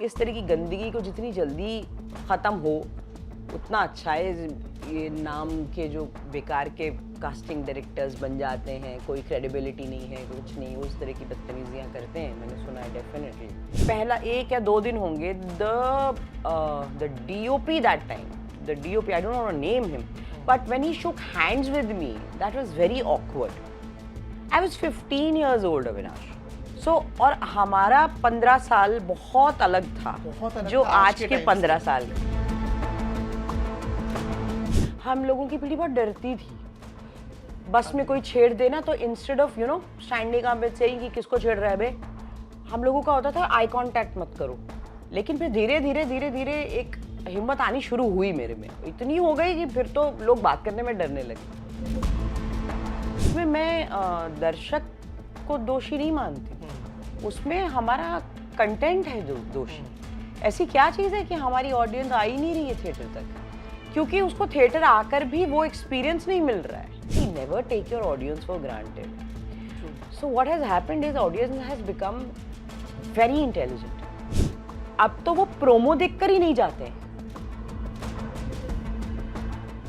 इस तरह की गंदगी को जितनी जल्दी ख़त्म हो उतना अच्छा है। ये नाम के जो बेकार के कास्टिंग डायरेक्टर्स बन जाते हैं, कोई क्रेडिबिलिटी नहीं है, कुछ नहीं, उस तरह की बदतमीजियाँ करते हैं, मैंने सुना है डेफिनेटली। पहला 1 या 2 दिन होंगे, the DOP that time, the DOP, I don't know to name him, but when he shook hands with me, that was very awkward. I was 15 years old, Avinash. So, और हमारा 15 साल बहुत अलग था, जो आज के 15 साल। हम लोगों की पीढ़ी बहुत डरती थी। बस में कोई छेड़ देना तो instead of standing up and saying कि किसको छेड़ रहा है बे, हम लोगों का होता था आई कांटेक्ट मत करो। लेकिन फिर धीरे धीरे एक हिम्मत आनी शुरू हुई मेरे में, इतनी हो गई कि फिर तो लोग बात करने में डरने लगे। उसमें मैं दर्शक को दोषी नहीं मानती, उसमें हमारा कंटेंट है जो दोषी। ऐसी क्या चीज़ है कि हमारी ऑडियंस आ ही नहीं रही है थिएटर तक, क्योंकि उसको थिएटर आकर भी वो एक्सपीरियंस नहीं मिल रहा है। You never take your audience for granted. So what has happened is audience has become very intelligent. अब तो वो प्रोमो देखकर ही नहीं जाते हैं।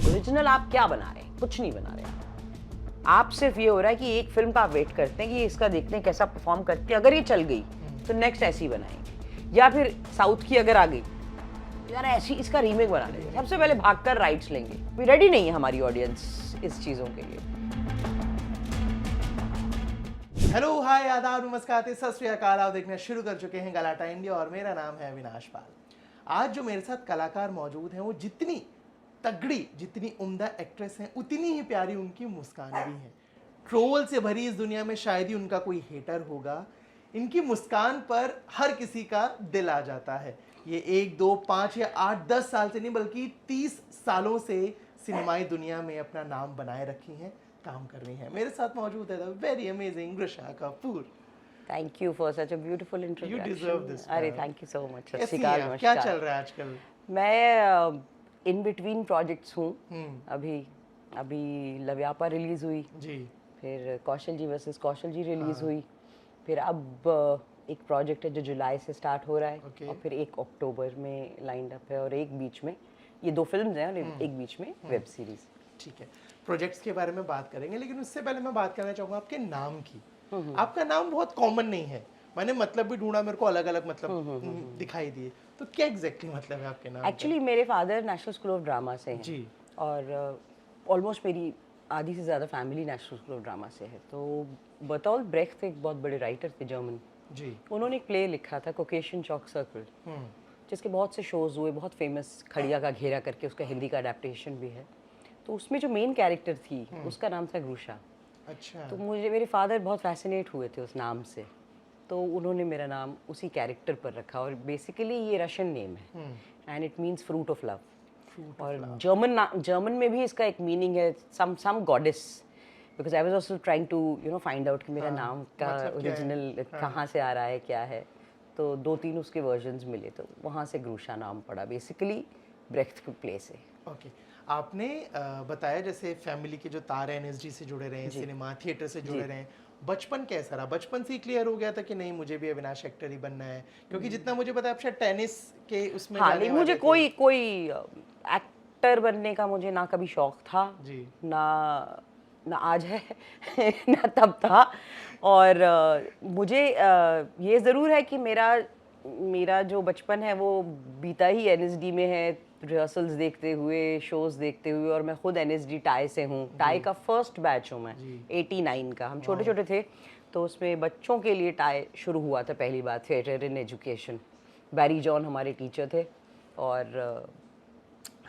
ओरिजिनल आप क्या बना रहे हैं? कुछ नहीं बना रहे। आप सिर्फ ये हो रहा है कि एक फिल्म का आप वेट करते हैं कि इसका देखते हैं कैसा परफॉर्म करती है, अगर ये चल गई तो नेक्स्ट ऐसी बनाएंगे, या फिर साउथ की अगर आ गई यार ऐसी इसका रीमेक बना लेंगे, सबसे पहले भागकर राइट्स लेंगे। रेडी नहीं है हमारी ऑडियंस इस चीजों के लिए। हेलो, हाय, आदाब, नमस्कार, सत श्री अकाल। आप देखना शुरू कर चुके हैं गलाटा इंडिया और मेरा नाम है अविनाश पाल। आज जो मेरे साथ कलाकार मौजूद हैं वो जितनी तगड़ी, जितनी उम्दा एक्ट्रेस हैं, उतनी ही प्यारी उनकी मुस्कान भी है। ट्रोल से भरी इस दुनिया में शायद ही उनका कोई हेटर होगा। इनकी मुस्कान पर हर किसी का दिल आ जाता है। ये 1, 2, 5 या 8, 10 साल से नहीं बल्कि 30 सालों से सिनेमाई दुनिया में अपना नाम बनाए रखी हैं, काम कर रही हैं। मेरे साथ मौजूद है very amazing Risha Kapoor. Thank you for such a beautiful introduction. You deserve this. अरे थैंक यू सो मच। क्या चल रहा है आजकल? मैं इन बिटवीन प्रोजेक्ट्स हूँ। अभी लव्यापा रिलीज हुई जी, फिर कौशल जी वर्सेस कौशल जी रिलीज हुई, फिर अब एक प्रोजेक्ट है जो जुलाई से स्टार्ट हो रहा है, और फिर एक अक्टूबर में लाइंड अप है, और एक बीच में ये 2 फिल्म्स हैं और एक बीच में वेब सीरीज। ठीक है, प्रोजेक्ट्स के बारे में बात करेंगे, लेकिन उससे पहले मैं बात करना चाहूँगा आपके नाम की। आपका नाम बहुत कॉमन नहीं है, मैंने मतलब भी ढूंढा, मेरे को अलग अलग मतलब दिखाई दिए, तो क्या एग्जैक्टली मतलब है आपके नाम? एक्चुअली मेरे father national school of drama से हैं जी, और ऑलमोस्ट मेरी आधी से ज़्यादा family national school of drama से है। तो बर्टोल्ट ब्रेख्ट एक बहुत बड़े राइटर थे जर्मन जी, उन्होंने एक प्ले लिखा था कोकेशियन चॉक सर्कल, जिसके बहुत से शोज हुए, बहुत फेमस, खड़िया का घेरा करके उसका हिंदी का अडेप्टेशन भी है। तो उसमें जो मेन कैरेक्टर थी उसका नाम था ग्रूशा। अच्छा। तो मेरे फादर बहुत फैसिनेट हुए थे उस नाम से, तो उन्होंने मेरा नाम उसी कैरेक्टर पर रखा, और बेसिकली ये रशियन नेम है and it means fruit of love. और जर्मन में भी इसका एक मीनिंग है some goddess, because I was also trying to find out कि मेरा नाम का ओरिजिनल कहाँ से आ रहा है, क्या है। तो 2-3 उसके वर्जन्स मिले, तो वहाँ से ग्रूशा नाम पड़ा, बेसिकली ब्रेख्ट के प्ले से। ओके, आपने बताया जैसे फैमिली के जो तार हैं NSD से जुड़े रहे हैं, सिनेमा थिएटर से जुड़े रहे हैं, बचपन कैसा रहा? बचपन से ही क्लियर हो गया था कि नहीं मुझे भी अविनाश एक्टर ही बनना है? क्योंकि जितना मुझे पता है आप शायद टेनिस के उसमें नहीं, मुझे कोई एक्टर बनने का मुझे ना कभी शौक था जी, ना आज है ना तब था। और मुझे ये ज़रूर है कि मेरा जो बचपन है वो बीता ही NSD में है, रिहर्सल्स देखते हुए, शोज़ देखते हुए, और मैं खुद NSD टाई से हूँ। टाई का फर्स्ट बैच हूँ मैं, 89 का। हम छोटे छोटे थे तो उसमें बच्चों के लिए टाई शुरू हुआ था पहली बार, theatre in education. Barry John हमारे टीचर थे, और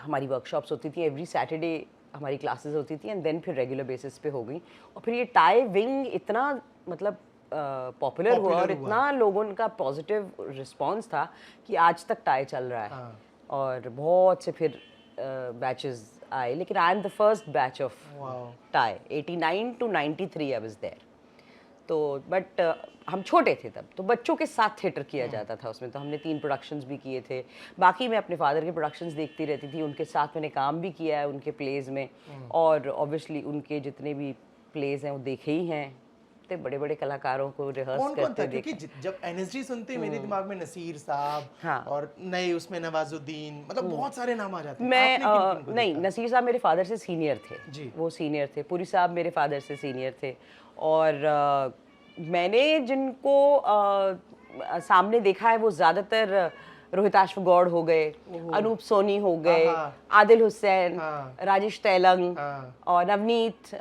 हमारी वर्कशॉप्स होती थी, एवरी सैटरडे हमारी क्लासेस होती थी, एंड देन फिर रेगुलर बेसिस पे हो गई। और फिर ये टाई विंग इतना मतलब पॉपुलर हुआ और इतना लोगों का पॉजिटिव रिस्पांस था कि आज तक टाई चल रहा है। और बहुत से फिर बैचेस आए, लेकिन I am the first batch of tie, 89 to 93 I was there. तो बट हम छोटे थे तब, तो बच्चों के साथ थिएटर किया जाता था उसमें, तो हमने 3 प्रोडक्शंस भी किए थे। बाकी मैं अपने फादर के प्रोडक्शंस देखती रहती थी, उनके साथ मैंने काम भी किया है उनके प्लेज़ में, और ऑब्वियसली उनके जितने भी प्लेज़ हैं वो देखे ही हैं, इतने बड़े बड़े कलाकारों को रिहर्स कौन कौन था? करते क्योंकि जब एनएसडी सुनते हैं मेरे दिमाग में नसीर साहब, हाँ। और नए उसमें नवाजुद्दीन, मतलब बहुत सारे नाम आ जाते हैं। मैं आपने किन-किन को नहीं, देखा? नसीर साहब मेरे फादर से सीनियर थे जी। वो सीनियर थे, पुरी साहब मेरे फादर से सीनियर थे, और मैंने जिनको सामने देखा है वो ज़्यादातर रोहिताश्व गौड़ हो गए, अनूप सोनी हो गए, आहा। आदिल हुसैन, हाँ। राजेश तैलंग, हाँ। और नवनीत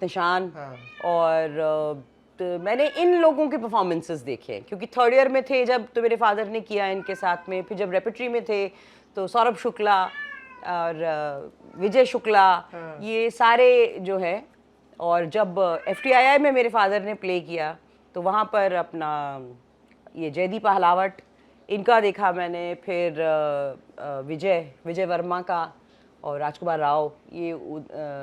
निशान, हाँ। और तो मैंने इन लोगों के परफॉर्मेंसेस देखे, क्योंकि थर्ड ईयर में थे जब, तो मेरे फादर ने किया इनके साथ में, फिर जब रेपेट्री में थे तो सौरभ शुक्ला और विजय शुक्ला, हाँ। ये सारे जो है, और जब FTII में मेरे फादर ने प्ले किया तो वहाँ पर अपना ये जयदीप अहलावत, इनका देखा मैंने, फिर विजय वर्मा का और राजकुमार राव, ये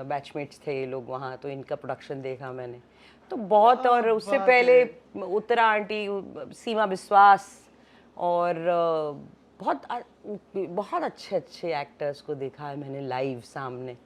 बैचमेट्स थे ये लोग वहाँ, तो इनका प्रोडक्शन देखा मैंने तो बहुत। और उससे बात पहले उत्तरा आंटी, सीमा विश्वास, और बहुत अच्छे अच्छे एक्टर्स को देखा है मैंने लाइव सामने।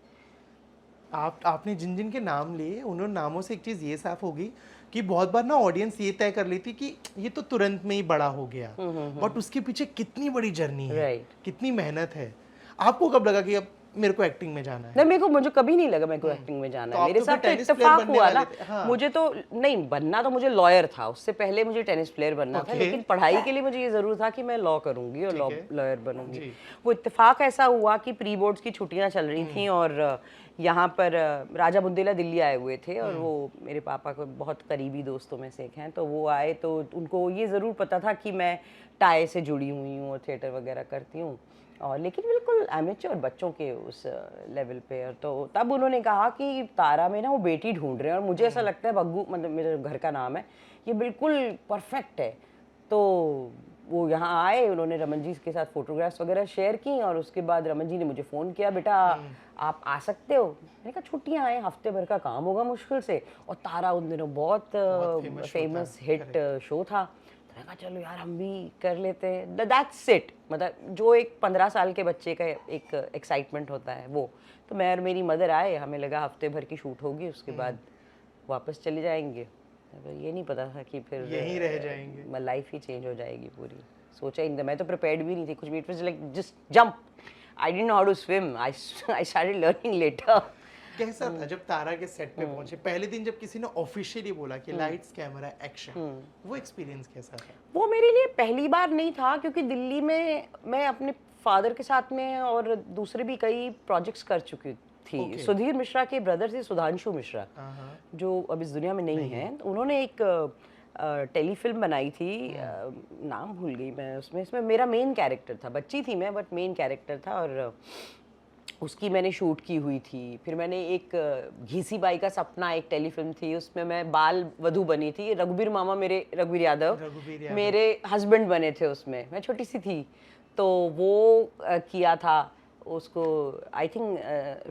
आपने जिन जिन के नाम लिए, उन नामों से एक चीज़ ये साफ होगी कि बहुत बार ना ऑडियंस ये तय कर लेती कि ये तो तुरंत में ही बड़ा हो गया, बट उसके पीछे कितनी बड़ी जर्नी है, Right. कितनी मेहनत है। आपको कब लगा कि अब मेरे को एक्टिंग में जाना है? नहीं, मुझे कभी नहीं लगा मेरे को एक्टिंग में जाना तो है। मेरे आप तो साथ तो फिर टेनिस प्लेयर इत्तेफाक बनने हुआ वाले ना। थे। हाँ। मुझे तो नहीं बनना, तो मुझे लॉयर था, उससे पहले मुझे टेनिस प्लेयर बनना था, Okay. लेकिन पढ़ाई के लिए मुझे ये जरूर था कि मैं लॉ करूंगी और ठीक है। लॉयर बनूंगी। जी। वो इत्तेफाक ऐसा हुआ कि प्री बोर्ड्स की छुट्टियां चल रही थी, और यहाँ पर राजा बुंदेला दिल्ली आए हुए थे, और वो मेरे पापा को बहुत करीबी दोस्तों में से एक हैं, तो वो आए, तो उनको ये ज़रूर पता था कि मैं टाई से जुड़ी हुई हूँ और थिएटर वगैरह करती हूँ, और लेकिन बिल्कुल एमेच्योर बच्चों के उस लेवल पे। और तो तब उन्होंने कहा कि तारा में ना वो बेटी ढूंढ रहे हैं, और मुझे ऐसा लगता है बग्गू, मतलब मेरे घर का नाम है, ये बिल्कुल परफेक्ट है। तो वो यहाँ आए, उन्होंने रमन जी के साथ फोटोग्राफ्स वगैरह शेयर की, और उसके बाद रमन जी ने मुझे फ़ोन किया, बेटा आप आ सकते हो? मैंने कहा छुट्टियाँ आए, हफ्ते भर का काम होगा मुश्किल से, और तारा उन दिनों बहुत फेमस हिट शो था। तो मैंने कहा चलो यार हम भी कर लेते हैं। दैट्स इट, मतलब जो एक 15 साल के बच्चे का एक एक्साइटमेंट होता है वो। तो मैं और मेरी मदर आए, हमें लगा हफ्ते भर की शूट होगी, उसके बाद वापस चले जाएंगे। ये नहीं पता था कि फिर यहीं रह जाएंगे, लाइफ ही चेंज हो जाएगी पूरी। सोचा ही नहीं था, मैं तो प्रिपेयर्ड भी नहीं थी कुछ भी। It was like just jump, I didn't know how to swim, I started learning later. कैसा था जब तारा के सेट पे पहुंचे पहले दिन, जब किसी ने ऑफिशियली बोला कि लाइट्स कैमरा एक्शन, वो एक्सपीरियंस कैसा था? वो मेरे लिए पहली बार नहीं था, क्योंकि दिल्ली में मैं अपने फादर के साथ में और दूसरे भी कई प्रोजेक्ट्स कर चुकी थी। Okay. सुधीर मिश्रा के ब्रदर थे सुधांशु मिश्रा, जो अब इस दुनिया में नहीं है। उन्होंने एक टेलीफिल्म बनाई थी, नाम भूल गई मैं, इसमें मेरा मेन कैरेक्टर था, बच्ची थी मैं बट मेन कैरेक्टर था, और उसकी मैंने शूट की हुई थी। फिर मैंने एक घीसी बाई का सपना एक टेलीफिल्म थी, उसमें मैं बाल वधू बनी थी। रघुबीर मामा मेरे, रघुबीर यादव मेरे हस्बैंड बने थे उसमें, मैं छोटी सी थी, तो वो किया था उसको। आई थिंक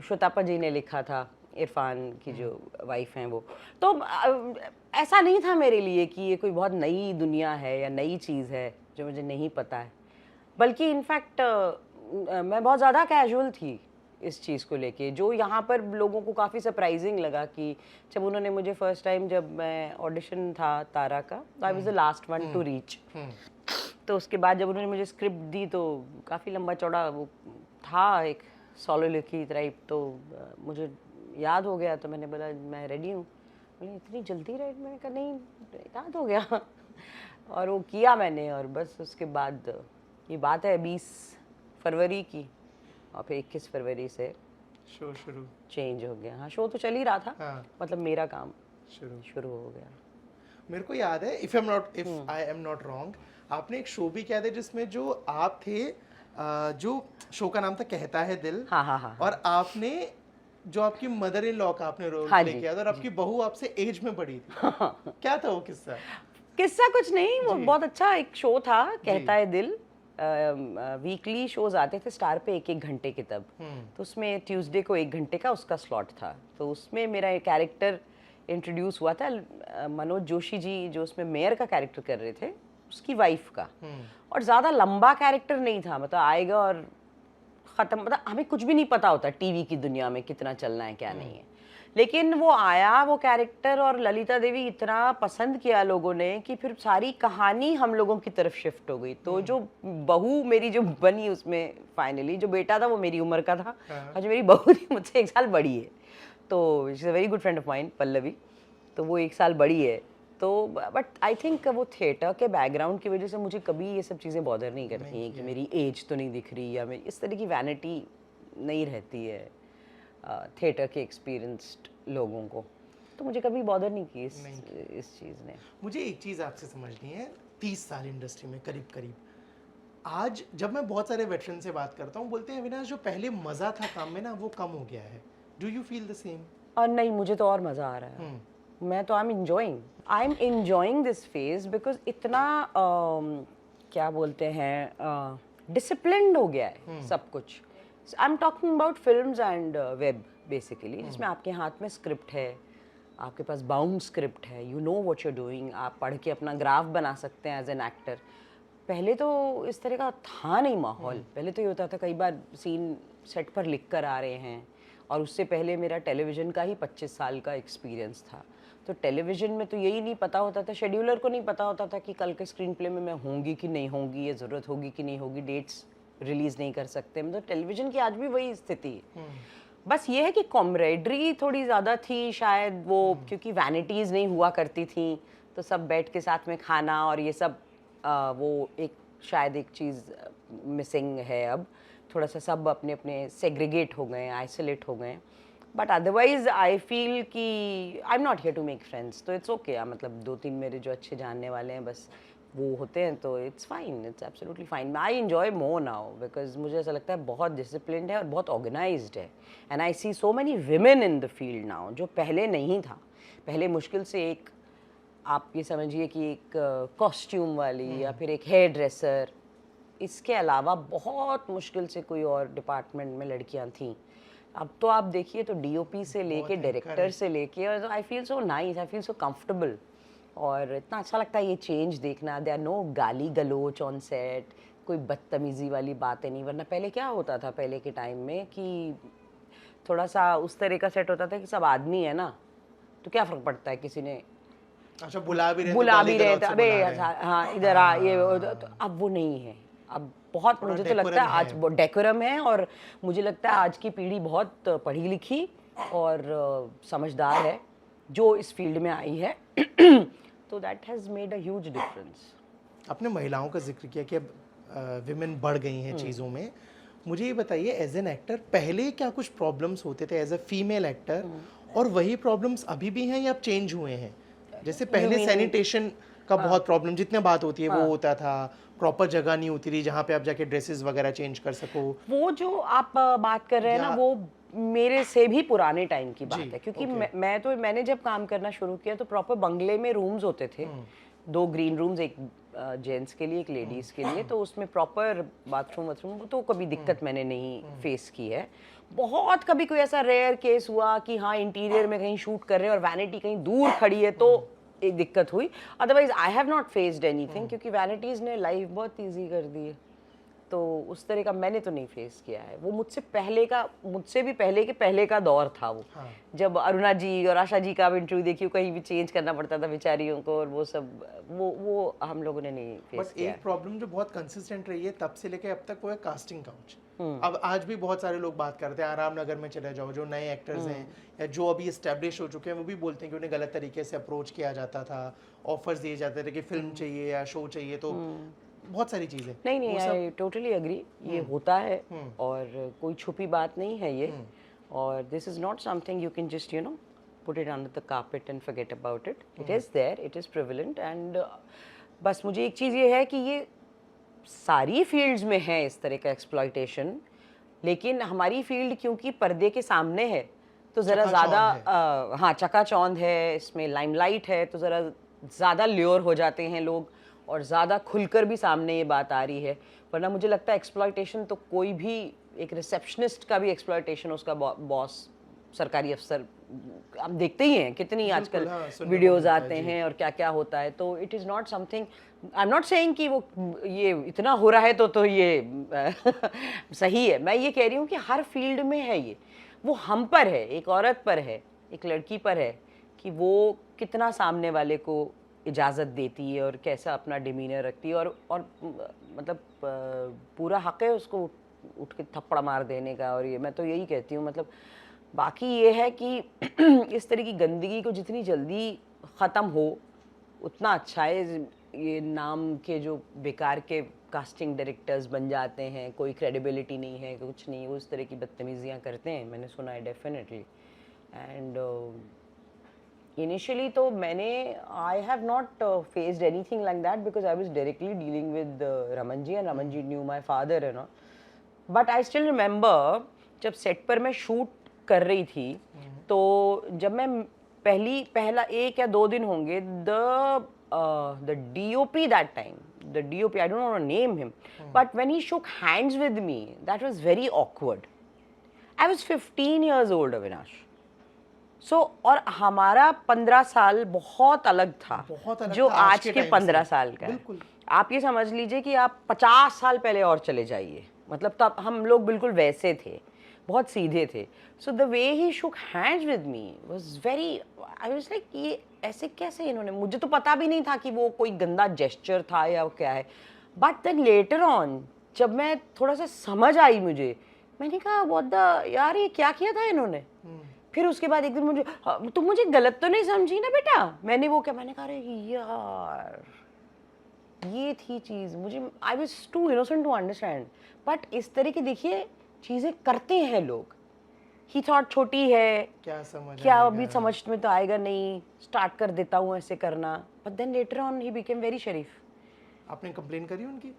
श्वेतापा जी ने लिखा था, इरफान की जो वाइफ हैं वो। तो ऐसा नहीं था मेरे लिए कि ये कोई बहुत नई दुनिया है या नई चीज़ है जो मुझे नहीं पता है, बल्कि इनफैक्ट मैं बहुत ज़्यादा कैजुअल थी इस चीज़ को लेके, जो यहाँ पर लोगों को काफ़ी सरप्राइजिंग लगा कि जब उन्होंने मुझे फर्स्ट टाइम, जब मैं ऑडिशन था तारा का, I was the last one two reach, तो उसके बाद जब उन्होंने मुझे स्क्रिप्ट दी तो काफ़ी लंबा चौड़ा वो था, एक सोलोलिकी टाइप, तो मुझे याद हो गया, तो मैंने बोला मैं रेडी हूँ। बोले इतनी जल्दी रेडी? मैंने कहा नहीं, याद हो गया और वो किया मैंने, और बस उसके बाद ये बात है 20 फरवरी की, और फिर 21 फरवरी से शो शुरू चेंज हो गया। हाँ, शो तो चल ही रहा था। हाँ। मतलब मेरा काम शुरू हो गया। मेरे को याद है, if I am not wrong, आपने एक शो भी किया था जिसमें जो आप थे, जो शो का नाम था कहता है दिल। हाँ। और आपने जो आपकी मदर इन लॉ का आपने रोल प्ले किया था, और आपकी बहू आपसे एज में बड़ी थी। क्या था वो किस्सा? किस्सा कुछ नहीं, वो बहुत अच्छा एक शो था, कहता है दिल। वीकली शोज आते थे स्टार पे 1-1 घंटे के तब, तो उसमें ट्यूसडे को 1 घंटे का उसका स्लॉट था। तो उसमें मेरा एक कैरेक्टर इंट्रोड्यूस हुआ था, मनोज जोशी जी जो उसमें मेयर का कैरेक्टर कर रहे थे, उसकी वाइफ का। और ज़्यादा लंबा कैरेक्टर नहीं था, मतलब आएगा और ख़त्म, मतलब हमें कुछ भी नहीं पता होता टीवी की दुनिया में कितना चलना है क्या नहीं है। लेकिन वो आया वो कैरेक्टर और ललिता देवी इतना पसंद किया लोगों ने कि फिर सारी कहानी हम लोगों की तरफ शिफ्ट हो गई। तो जो बहू मेरी जो बनी उसमें फाइनली, जो बेटा था वो मेरी उम्र का था और जो मेरी बहू थी मुझसे 1 साल बड़ी है, तो it's a very good friend of mine Pallavi, तो वो 1 साल बड़ी है। तो बट आई थिंक वो थिएटर के बैकग्राउंड की वजह से मुझे कभी ये सब चीज़ें बॉदर नहीं करती हैं कि मेरी एज तो नहीं दिख रही या मेरी इस तरह की वैनिटी नहीं रहती है थिएटर के एक्सपीरियंस्ड लोगों को। तो मुझे कभी बॉदर नहीं की इस चीज़ ने। मुझे एक चीज़ आपसे समझनी है, 30 साल इंडस्ट्री में करीब करीब, आज जब मैं बहुत सारे वेटरन से बात करता हूँ बोलते हैं अविनाश जो पहले मज़ा था काम में ना वो कम हो गया है। Do you feel the same? और नहीं, मुझे तो और मज़ा आ रहा है। मैं तो I M enjoying this phase because इतना क्या बोलते हैं डिसिप्लिन्ड हो गया है सब कुछ। I am talking about films and web basically, जिसमें आपके हाथ में स्क्रिप्ट है, आपके पास बाउंड स्क्रिप्ट है, you know what you are doing, आप पढ़ के अपना ग्राफ बना सकते हैं एज एन एक्टर। पहले तो इस तरह का था नहीं माहौल। पहले तो ये होता था कई बार सीन सेट पर लिख कर आ रहे हैं, और उससे पहले मेरा टेलीविज़न का ही 25 साल का एक्सपीरियंस था। तो टेलीविज़न में तो यही नहीं पता होता था, शेड्यूलर को नहीं पता होता था कि कल के स्क्रीन प्ले में मैं होंगी कि नहीं होंगी, ये ज़रूरत होगी कि नहीं होगी, डेट्स रिलीज़ नहीं कर सकते। मतलब टेलीविज़न की आज भी वही स्थिति है। बस ये है कि कॉमरेडरी थोड़ी ज़्यादा थी शायद, वो क्योंकि वैनिटीज़ नहीं हुआ करती थी, तो सब बैठ के साथ में खाना और ये सब वो एक शायद एक चीज़ मिसिंग है अब। थोड़ा सा सब अपने अपने सेग्रीगेट हो गए, आइसोलेट हो गए। बट अदरवाइज आई फील कि I am not here to make friends, तो इट्स ओके। मतलब 2-3 मेरे जो अच्छे जानने वाले हैं बस वो होते हैं, तो it's fine, it's absolutely fine. I enjoy more now because मुझे ऐसा लगता है बहुत डिसिप्लिन्ड है और बहुत ऑर्गेनाइज्ड है। And I see so many women in the field now, जो पहले नहीं था। पहले मुश्किल से एक, आप ये समझिए कि एक कॉस्ट्यूम वाली या फिर एक हेयर ड्रेसर, इसके अलावा बहुत मुश्किल से कोई और डिपार्टमेंट में लड़कियां थीं। अब तो आप देखिए तो डीओपी से लेके डायरेक्टर से लेके, और I feel so nice, I feel so comfortable, और इतना अच्छा लगता है ये चेंज देखना। देयर आर नो गाली गलोच ऑन सेट, कोई बदतमीज़ी वाली बातें नहीं। वरना पहले क्या होता था, पहले के टाइम में कि थोड़ा सा उस तरह का सेट होता था कि सब आदमी है ना, तो क्या फ़र्क पड़ता है किसी ने अच्छा बुला भी रहे थे, अबे हाँ इधर आ, ये तो अब वो नहीं है। अब बहुत मुझे तो लगता है आज डेकोरम है, और मुझे लगता है आज की पीढ़ी बहुत पढ़ी लिखी और समझदार है जो इस फील्ड में आई है। तो that has made a huge difference. आपने महिलाओं का जिक्र किया कि अब विमेन बढ़ गई हैं चीज़ों में। मुझे ये बताइए एज एन एक्टर पहले क्या कुछ प्रॉब्लम्स होते थे एज अ फीमेल एक्टर, और वही प्रॉब्लम्स अभी भी हैं या अब चेंज हुए हैं? जैसे पहले सैनिटेशन का बहुत प्रॉब्लम, जितने बात होती है वो होता था, प्रॉपर जगह नहीं होती थी जहाँ पे आप जाके ड्रेसेस वगैरह चेंज कर सको। वो जो आप बात कर रहे हैं ना, वो मेरे से भी पुराने टाइम की बात है, क्योंकि मैंने जब काम करना शुरू किया तो प्रॉपर बंगले में रूम्स होते थे, 2 ग्रीन रूम्स, एक जेंट्स के लिए एक लेडीज़ के लिए, तो उसमें प्रॉपर बाथरूम तो कभी दिक्कत मैंने नहीं फेस की है। बहुत कभी कोई ऐसा रेयर केस हुआ कि हाँ इंटीरियर में कहीं शूट कर रहे हैं और वैनिटी कहीं दूर खड़ी है तो एक दिक्कत हुई, otherwise I have not faced anything, क्योंकि वैनिटीज़ ने लाइफ बहुत ईजी कर दी है। तो उस तरह का मैंने तो नहीं फेस किया है। वो मुझसे भी पहले का दौर था वो। हाँ। जब अरुणा जी और आशा जी का इंटरव्यू देखिए, कहीं भी चेंज करना पड़ता था बेचारियों को, और वो सब वो हम लोगों ने नहीं फेस किया। एक प्रॉब्लम जो बहुत कंसिस्टेंट रही है तब से लेके अब तक वो है कास्टिंग काउच। अब आज भी बहुत सारे लोग बात करते हैं, आराम नगर में चले जाओ, जो नए एक्टर्स हैं या जो अभी एस्टेब्लिश हो चुके हैं, वो भी बोलते हैं कि उन्हें गलत तरीके से अप्रोच किया जाता था, ऑफर्स दिए जाते थे कि फिल्म चाहिए या शो चाहिए, तो बहुत सारी चीजें। नहीं आई टोटली एग्री, ये होता है और कोई छुपी बात नहीं है ये, और this is not something you can just put it under the carpet and forget about it. It is there, it is prevalent, and बस मुझे एक चीज़ ये है कि ये सारी फील्ड्स में है इस तरह का एक्सप्लॉयटेशन, लेकिन हमारी फील्ड क्योंकि पर्दे के सामने है तो ज़रा ज़्यादा हाँ चकाचौंध है, इसमें लाइमलाइट है, तो ज़रा ज़्यादा ल्योर हो जाते हैं लोग और ज़्यादा खुलकर भी सामने ये बात आ रही है। वरना मुझे लगता है एक्सप्लॉयटेशन तो कोई भी, एक रिसेप्शनिस्ट का भी एक्सप्लॉयटेशन, उसका बॉस सरकारी अफसर, आप देखते ही हैं कितनी आजकल वीडियोस आते हैं और क्या क्या होता है। तो it is not something, I am not saying कि वो ये इतना हो रहा है तो ये सही है। मैं ये कह रही हूँ कि हर फील्ड में है ये, वो हम पर है, एक औरत पर है एक लड़की पर है कि वो कितना सामने वाले को इजाज़त देती है और कैसा अपना डिमीनर रखती है, और मतलब पूरा हक है उसको उठ के थप्पड़ मार देने का। और ये मैं तो यही कहती हूँ, मतलब बाकी ये है कि इस तरह की गंदगी को जितनी जल्दी ख़त्म हो उतना अच्छा है। ये नाम के जो बेकार के कास्टिंग डायरेक्टर्स बन जाते हैं, कोई क्रेडिबिलिटी नहीं है, कुछ नहीं, वो इस तरह की बदतमीजियाँ करते हैं, मैंने सुना है डेफिनेटली। एंड इनिशियली तो मैंने I have not faced anything like that because I was directly dealing with Raman ji, and Raman ji knew my father and all. But I still remember जब सेट पर मैं शूट कर रही थी, तो जब मैं पहला 1 या 2 दिन होंगे, the DOP that time, the DOP, I don't want to name him, but when he shook hands with me, that was very awkward. I was 15 years old, Avinash. So, और हमारा 15 साल बहुत अलग था, जो आज के 15 साल का है। आप ये समझ लीजिए कि आप 50 साल पहले और चले जाइए, मतलब तब हम लोग बिल्कुल वैसे थे, बहुत सीधे थे। So the way he shook hands with me was very, I was like ये ऐसे कैसे इन्होंने, मुझे तो पता भी नहीं था कि वो कोई गंदा जेस्चर था या क्या है। बट देन लेटर ऑन जब मैं थोड़ा सा समझ आई मुझे, मैंने कहा व्हाट द यार, ये क्या किया था इन्होंने। फिर उसके बाद एक दिन मुझे, तुम मुझे गलत तो नहीं समझी ना बेटा, मैंने वो क्या, मैंने कहा अरे यार ये थी चीज़, मुझे I was too innocent to understand. But इस तरह की देखिए चीज़ें करते हैं लोग। ही थॉट छोटी है, क्या अभी समझ में तो आएगा नहीं, स्टार्ट कर देता हूँ ऐसे करना। But then later on he became very शरीफ। आपने कंप्लेन करी उनकी?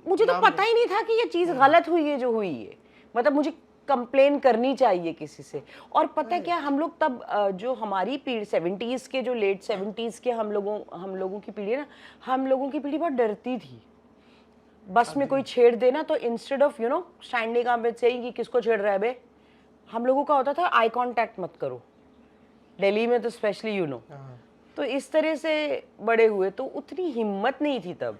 मुझे तो पता ही नहीं था कि ये चीज़ गलत हुई है जो हुई है, मतलब मुझे कंप्लेन करनी चाहिए किसी से। और पता है क्या, हम लोग तब जो हमारी पीढ़ी 70s के, जो लेट 70s के हम लोगों की पीढ़ी है ना, हम लोगों की पीढ़ी बहुत डरती थी। बस में कोई छेड़ देना तो instead of you know standing up and saying कि किसको छेड़ रहा है बे, हम लोगों का होता था आई कांटेक्ट मत करो। दिल्ली में तो स्पेशली यू नो, तो इस तरह से बड़े हुए, तो उतनी हिम्मत नहीं थी तब।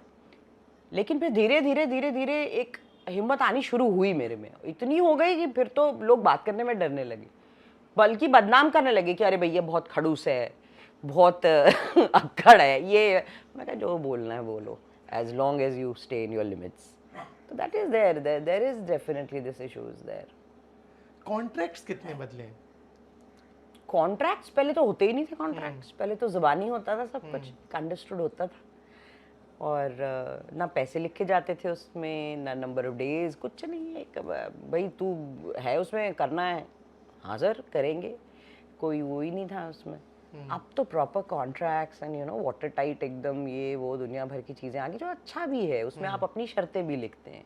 लेकिन फिर धीरे धीरे एक हिम्मत आनी शुरू हुई मेरे में, इतनी हो गई कि फिर तो लोग बात करने में डरने लगे, बल्कि बदनाम करने लगे कि अरे भैया बहुत खड़ूस है, बहुत अक्खड़ है ये। मैं कहा जो बोलना है बोलो, as long as you stay in your limits. So that is there is definitely this issue is there. Contracts कितने बदले? कॉन्ट्रैक्ट्स पहले तो होते ही नहीं थे कॉन्ट्रैक्ट्स, पहले तो ज़बानी होता था, सब कुछ अंडरस्टूड होता था, और ना पैसे लिखे जाते थे उसमें, ना नंबर ऑफ डेज, कुछ नहीं है। भाई तू है उसमें, करना है हाजिर करेंगे, कोई वो ही नहीं था उसमें। अब तो proper contracts and you know water tight एकदम, ये वो दुनिया भर की चीज़ें आ गई, जो अच्छा भी है। उसमें आप अपनी शर्तें भी लिखते हैं,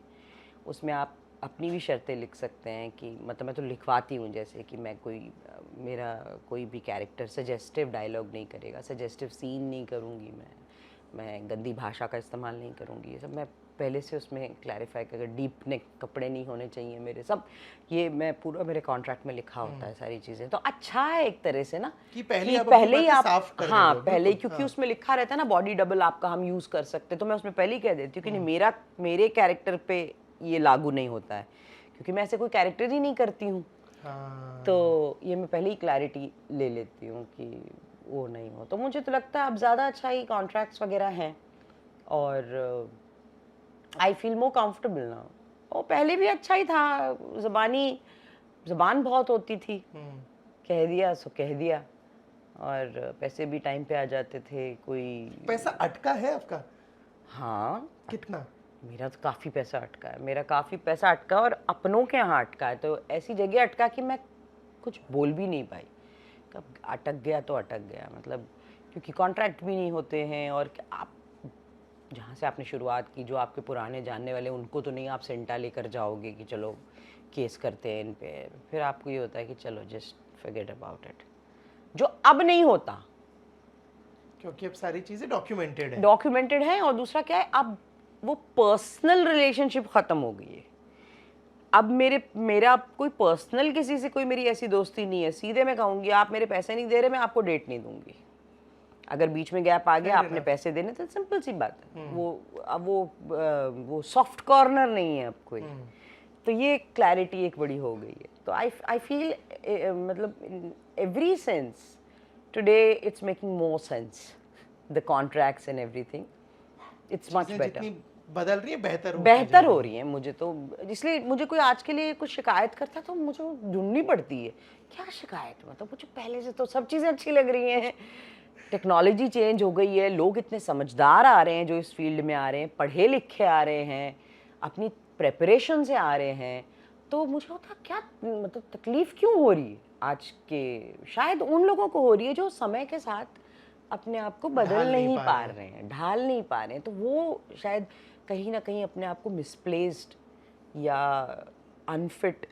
उसमें आप अपनी भी शर्तें लिख सकते हैं कि मतलब मैं तो लिखवाती हूँ, जैसे कि मैं मेरा कोई भी कैरेक्टर सजेस्टिव डायलॉग नहीं करेगा, सजेस्टिव सीन नहीं करूँगी, मैं गंदी भाषा का इस्तेमाल नहीं करूँगी, ये सब मैं पहले से उसमें क्लैरिफाई कर, डीप नेक कपड़े नहीं होने चाहिए मेरे, सब ये मैं पूरा मेरे कॉन्ट्रैक्ट में लिखा होता है सारी चीज़ें। तो अच्छा है एक तरह से ना कि पहले ही आप हाँ पहले, क्योंकि उसमें लिखा रहता है ना बॉडी डबल आपका हम यूज़ कर सकते, तो मैं उसमें पहले ही कह देती हूँ कि मेरे कैरेक्टर पे ये लागू नहीं होता है, क्योंकि मैं ऐसे कोई कैरेक्टर ही नहीं करती हूँ। तो ये मैं पहले ही क्लैरिटी ले लेती हूँ कि वो नहीं हो। तो मुझे तो लगता है अब ज़्यादा अच्छा ही कॉन्ट्रैक्ट्स वगैरह हैं, और I feel more comfortable now. और पहले भी अच्छा ही था, ज़बान बहुत होती थी, कह दिया सो कह दिया, और पैसे भी टाइम पे आ जाते थे। कोई पैसा अटका है आपका? हाँ। कितना? मेरा तो काफ़ी पैसा अटका है, मेरा काफ़ी पैसा अटका, और अपनों के यहाँ अटका है, तो ऐसी जगह अटका कि मैं कुछ बोल भी नहीं पाई। कब अटक गया तो अटक गया, मतलब क्योंकि कॉन्ट्रैक्ट भी नहीं होते हैं, और आप जहाँ से आपने शुरुआत की, जो आपके पुराने जानने वाले, उनको तो नहीं आप सेंटा लेकर जाओगे कि चलो केस करते हैं इन पे। फिर आपको ये होता है कि चलो जस्ट फॉरगेट अबाउट इट, जो अब नहीं होता, क्योंकि अब सारी चीज़ें डॉक्यूमेंटेड है। और दूसरा क्या है, अब वो पर्सनल रिलेशनशिप ख़त्म हो गई है। अब मेरा कोई पर्सनल किसी से कोई मेरी ऐसी दोस्ती नहीं है। सीधे मैं कहूँगी आप मेरे पैसे नहीं दे रहे, मैं आपको डेट नहीं दूंगी। अगर बीच में गैप आ गया, आपने पैसे देने, तो सिंपल सी बात है। वो सॉफ्ट कॉर्नर नहीं है अब कोई। तो ये क्लैरिटी एक बड़ी हो गई है। तो आई फील मतलब every sense today it's making more sense, the contracts and everything, it's much better, जितनी बदल रही है बेहतर बेहतर हो रही है। मुझे तो इसलिए मुझे कोई आज के लिए कुछ शिकायत करता है तो मुझे वो ढूंढनी पड़ती है, क्या शिकायत, मतलब मुझे पहले से तो सब चीज़ें अच्छी लग रही हैं। टेक्नोलॉजी चेंज हो गई है, लोग इतने समझदार आ रहे हैं जो इस फील्ड में आ रहे हैं, पढ़े लिखे आ रहे हैं, अपनी प्रेपरेशन से आ रहे हैं, तो मुझे होता क्या मतलब तकलीफ़ क्यों हो रही है आज के, शायद उन लोगों को हो रही है जो समय के साथ अपने आप को बदल नहीं पा रहे हैं, ढाल नहीं पा रहे हैं, तो वो शायद कहीं ना कहीं अपने आप को मिसप्लेस्ड या अनफिट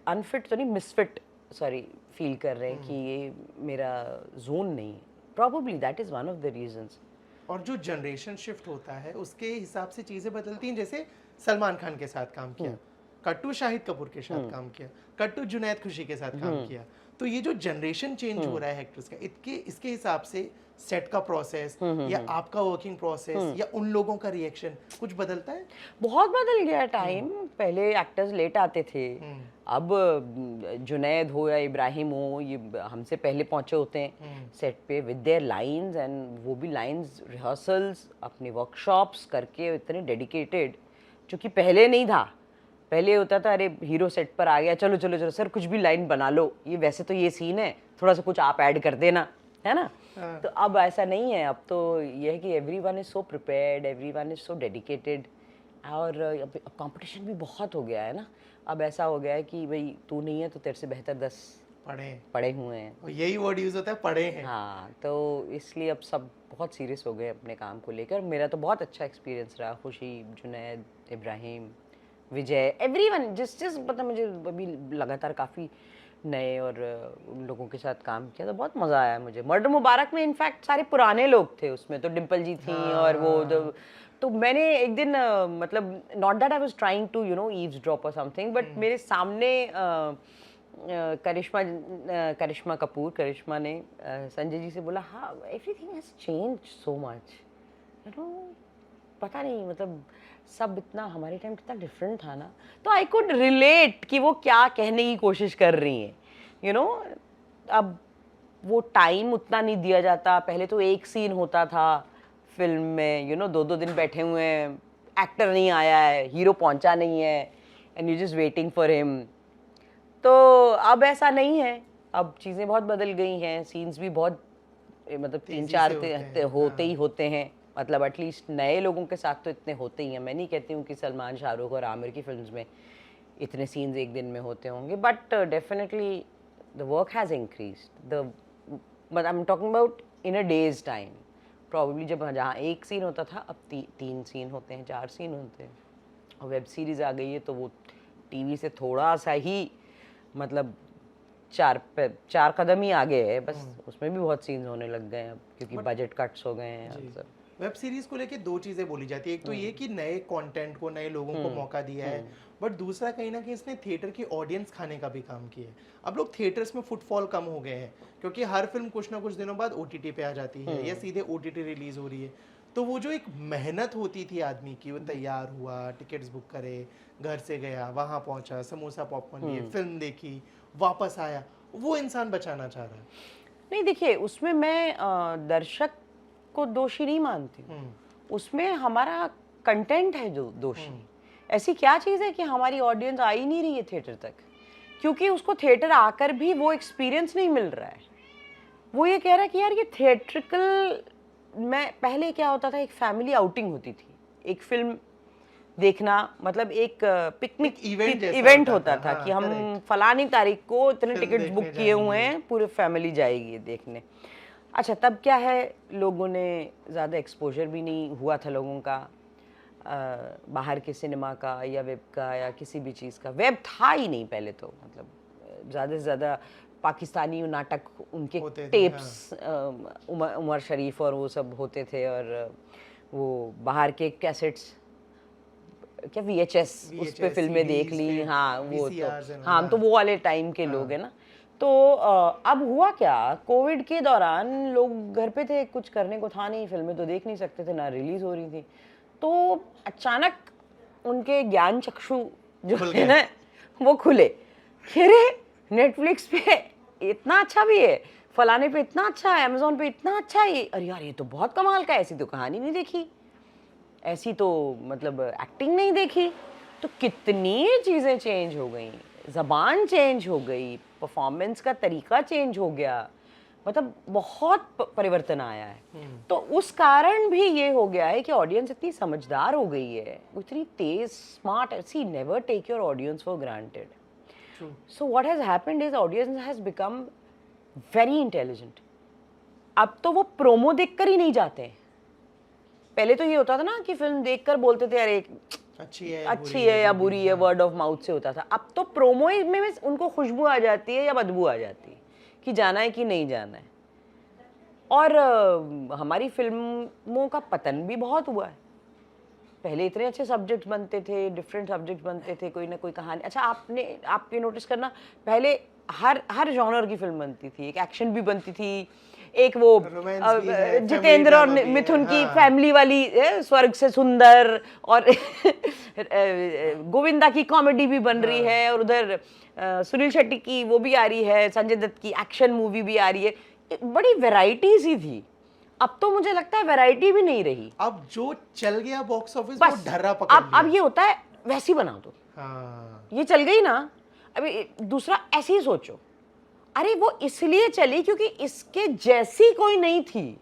तो नहीं, मिसफिट सॉरी फील कर रहे हैं कि ये मेरा जोन नहीं है। Probably that is one of the reasons. और जो जनरेशन शिफ्ट होता है उसके हिसाब से चीज़ें बदलती हैं। जैसे सलमान खान के साथ काम किया, कट्टू शाहिद कपूर के साथ काम किया, कट्टू जुनैद खुशी के साथ काम किया, तो ये जो जनरेशन चेंज हो रहा है एक्टर्स का, इसके हिसाब से सेट का प्रोसेस या आपका वर्किंग प्रोसेस या उन लोगों का रिएक्शन कुछ बदलता है? बहुत बदल गया टाइम। पहले एक्टर्स लेट आते थे, अब जुनैद हो या इब्राहिम हो, ये हमसे पहले पहुंचे होते हैं सेट पे विद देयर लाइंस, एंड वो भी लाइंस रिहर्सल्स अपने वर्कशॉप्स करके इतने डेडिकेटेड, जो कि पहले नहीं था। पहले होता था अरे हीरो सेट पर आ गया, चलो चलो चलो सर कुछ भी लाइन बना लो, ये वैसे तो ये सीन है, थोड़ा सा कुछ आप ऐड कर देना, है ना। तो अब ऐसा नहीं है, अब तो ये है कि everyone is so prepared, everyone is so dedicated, और अब कंपटीशन भी बहुत हो गया है ना। अब ऐसा हो गया है कि भाई तू नहीं है तो तेरे से बेहतर 10 पढ़े हुए हैं, और यही वर्ड यूज होता है, पढ़े हैं। हाँ, तो इसलिए अब सब बहुत सीरियस हो गए अपने काम को लेकर। मेरा तो बहुत अच्छा एक्सपीरियंस रहा, खुशी, जुनैद, इब्राहिम, विजय, एवरीवन, जिस मतलब मुझे अभी लगातार काफ़ी नए और उन लोगों के साथ काम किया तो बहुत मज़ा आया मुझे। मर्डर मुबारक में इनफैक्ट सारे पुराने लोग थे उसमें, तो डिम्पल जी थी और वो तो मैंने एक दिन मतलब not that I was trying to you know eavesdrop और समथिंग, बट मेरे सामने करिश्मा कपूर, करिश्मा ने संजय जी से बोला, हाँ everything has changed so much, you know, पता नहीं मतलब सब इतना हमारे टाइम कितना डिफरेंट था ना। तो आई कुड रिलेट कि वो क्या कहने की कोशिश कर रही हैं, यू नो। अब वो टाइम उतना नहीं दिया जाता, पहले तो एक सीन होता था फिल्म में, यू नो, 2-2 दिन बैठे हुए हैं, एक्टर नहीं आया है, हीरो पहुंचा नहीं है, and you just waiting for him. तो अब ऐसा नहीं है, अब चीज़ें बहुत बदल गई हैं, सीन्स भी बहुत मतलब 3-4 होते ही होते हैं, मतलब एटलीस्ट नए लोगों के साथ तो इतने होते ही हैं। मैं नहीं कहती हूँ कि सलमान, शाहरुख और आमिर की फिल्म्स में इतने सीन्स एक दिन में होते होंगे, but definitely the work has increased, but I am talking about in a days time. Probably जब जहाँ एक सीन होता था अब 3 सीन होते हैं, 4 सीन होते हैं, और वेब सीरीज़ आ गई है तो वो टीवी से थोड़ा सा ही मतलब 4 कदम ही आगे है बस, उसमें भी बहुत सीन्स होने लग गए हैं अब, क्योंकि बजट कट्स हो गए हैं अक्सर। वेब सीरीज को लेके 2 चीज़ें बोली जाती है, एक तो ये कि नए कंटेंट को, नए लोगों को मौका दिया है, बट दूसरा कहीं ना कहीं इसने थिएटर की ऑडियंस खाने का भी काम किया है। अब लोग थिएटर्स में फुटफॉल कम हो गए हैं, क्योंकि हर फिल्म कुछ ना कुछ दिनों बाद OTT पे आ जाती है या सीधे OTT रिलीज हो रही है। तो वो जो एक मेहनत होती थी आदमी की, वो तैयार हुआ, टिकट्स बुक करे, घर से गया, वहाँ पहुँचा, समोसा पॉपकॉर्न लिए, फिल्म देखी, वापस आया, वो इंसान बचाना चाह रहा है। नहीं देखिए, उसमें मैं दर्शक को दोषी नहीं मानती हूँ, उसमें हमारा कंटेंट है जो दोषी। ऐसी क्या चीज़ है कि हमारी ऑडियंस आ ही नहीं रही है थिएटर तक, क्योंकि उसको थिएटर आकर भी वो एक्सपीरियंस नहीं मिल रहा है। वो ये कह रहा है कि यार ये थिएट्रिकल, मैं पहले क्या होता था, एक फैमिली आउटिंग होती थी, एक फिल्म देखना मतलब एक पिकनिक इवेंट होता था कि हम फलानी तारीख को इतने टिकट्स बुक किए हुए हैं, पूरी फैमिली जाएगी देखने। अच्छा, तब क्या है, लोगों ने ज़्यादा एक्सपोजर भी नहीं हुआ था लोगों का बाहर के सिनेमा का या वेब का या किसी भी चीज़ का। वेब था ही नहीं पहले तो, मतलब ज़्यादा से ज़्यादा पाकिस्तानी नाटक, उनके टेप्स, उमर शरीफ और वो सब होते थे, और वो बाहर के कैसेट्स, क्या VHS, उस पे फिल्में देख ली। हाँ वो तो, हाँ हम तो वो वाले टाइम के लोग हैं ना। तो अब हुआ क्या, कोविड के दौरान लोग घर पे थे, कुछ करने को था नहीं, फिल्में तो देख नहीं सकते थे, ना रिलीज हो रही थी, तो अचानक उनके ज्ञान चक्षु जो है ना वो खुले, अरे नेटफ्लिक्स पे इतना अच्छा भी है, फलाने पे इतना अच्छा है, अमेजोन पे इतना अच्छा है, अरे यार ये तो बहुत कमाल का है, ऐसी तो कहानी नहीं देखी, ऐसी तो मतलब एक्टिंग नहीं देखी। तो कितनी चीज़ें चेंज हो गई, ज़बान चेंज हो गई, परफॉर्मेंस का तरीका चेंज हो गया, मतलब बहुत परिवर्तन आया है। तो उस कारण भी ये हो गया है कि ऑडियंस इतनी समझदार हो गई है, वो इतनी तेज smart, she never take your audience for granted. So what has happened is audience has become very intelligent. अब तो वो प्रोमो देखकर ही नहीं जाते हैं। पहले तो ये होता था ना कि फिल्म देखकर बोलते थे अरे अच्छी है या बुरी है, वर्ड ऑफ माउथ से होता था। अब तो प्रोमो में उनको खुशबू आ जाती है या बदबू आ जाती है कि जाना है कि नहीं जाना है। और हमारी फिल्मों का पतन भी बहुत हुआ है। पहले इतने अच्छे सब्जेक्ट्स बनते थे, डिफरेंट सब्जेक्ट्स बनते थे, कोई ना कोई कहानी। अच्छा आप ये नोटिस करना, पहले हर जॉनर की फिल्म बनती थी, एक एक्शन भी बनती थी, एक वो जितेंद्र और मिथुन की फैमिली वाली स्वर्ग से सुंदर, और गोविंदा की कॉमेडी भी बन रही है, और उधर सुनील शेट्टी की वो भी आ रही है, संजय दत्त की एक्शन मूवी भी आ रही है, बड़ी वैरायटीज ही थी। अब तो मुझे लगता है वैरायटी भी नहीं रही। अब जो चल गया बॉक्स ऑफिस वो ढर्रा पकड़ लिया। अब ये होता है वैसी बना दो। हाँ। ये चल गई ना, अभी दूसरा ऐसे ही सोचो, अरे वो इसलिए चली क्योंकि इसके जैसी कोई नहीं थी,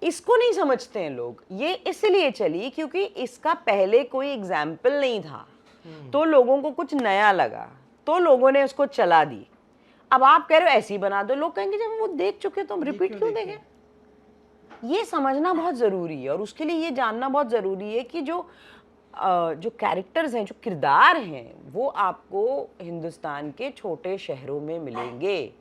इसको नहीं समझते हैं लोग। ये इसलिए चली क्योंकि इसका पहले कोई एग्जाम्पल नहीं था, तो लोगों को कुछ नया लगा, तो लोगों ने उसको चला दी। अब आप कह रहे हो ऐसी बना दो, लोग कहेंगे जब वो देख चुके तो हम रिपीट क्यों देंगे। ये समझना बहुत ज़रूरी है, और उसके लिए ये जानना बहुत ज़रूरी है कि जो कैरेक्टर्स हैं, जो किरदार हैं, वो आपको हिंदुस्तान के छोटे शहरों में मिलेंगे,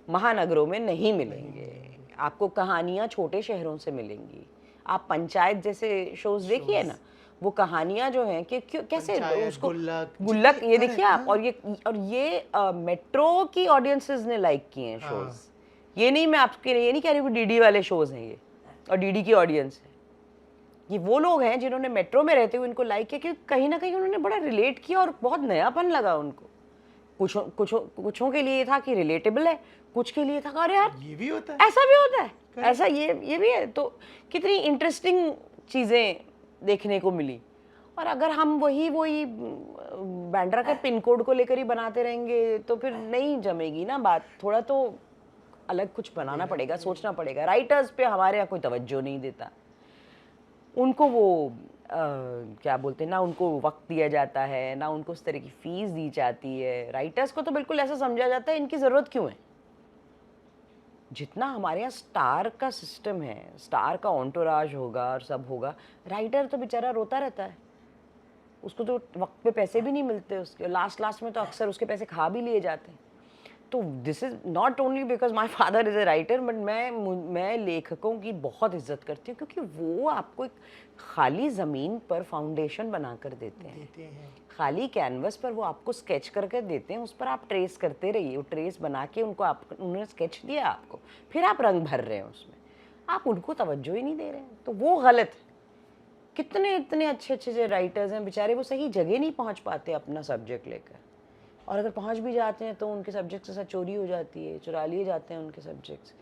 महानगरों में नहीं मिलेंगे। आपको कहानियाँ छोटे शहरों से मिलेंगी। आप पंचायत जैसे शोज देखिए ना, वो कहानियाँ जो हैं कि कैसे उसको गुल्लक ये देखिए आप, और ये मेट्रो की ऑडियंसेस ने लाइक किए हैं शोज। ये नहीं, मैं आपके लिए ये नहीं कह रही हूँ कि डीडी वाले शोज हैं ये, और डीडी की ऑडियंस है। ये वो लोग हैं जिन्होंने मेट्रो में रहते हुए इनको लाइक किया, क्योंकि कहीं ना कहीं उन्होंने बड़ा रिलेट किया और बहुत नयापन लगा उनको। कुछों के लिए ये था कि रिलेटेबल है, कुछ के लिए था अरे यार ये भी होता है, ऐसा भी होता है, ऐसा ये भी है। तो कितनी इंटरेस्टिंग चीज़ें देखने को मिली। और अगर हम वही बैंड्रा के पिन कोड को लेकर ही बनाते रहेंगे तो फिर नहीं जमेगी ना बात। थोड़ा तो अलग कुछ बनाना पड़ेगा, सोचना पड़ेगा। राइटर्स पे हमारे यहाँ कोई तवज्जो नहीं देता, उनको वो क्या बोलते हैं ना, उनको वक्त दिया जाता है ना, उनको उस तरह की फीस दी जाती है। राइटर्स को तो बिल्कुल ऐसा समझा जाता है इनकी ज़रूरत क्यों है। जितना हमारे यहाँ स्टार का सिस्टम है, स्टार का ऑन्टोराज होगा और सब होगा, राइटर तो बेचारा रोता रहता है, उसको तो वक्त पे पैसे भी नहीं मिलते, उसके लास्ट में तो अक्सर उसके पैसे खा भी लिए जाते हैं। तो this is not only because my father is a writer, but मैं लेखकों की बहुत इज्जत करती हूँ, क्योंकि वो आपको एक खाली ज़मीन पर फाउंडेशन बना कर देते हैं। खाली कैनवस पर वो आपको स्केच करके देते हैं, उस पर आप ट्रेस करते रहिए, वो ट्रेस बना के उन्होंने स्केच दिया आपको, फिर आप रंग भर रहे हैं उसमें, आप उनको तवज्जो ही नहीं दे रहे हैं, तो वो गलत है। कितने इतने अच्छे राइटर्स हैं बेचारे, वो सही जगह नहीं पहुँच पाते अपना सब्जेक्ट लेकर, और अगर पहुंच भी जाते हैं तो उनके सब्जेक्ट से चोरी हो जाती है, चुरा लिए जाते हैं उनके सब्जेक्ट्स।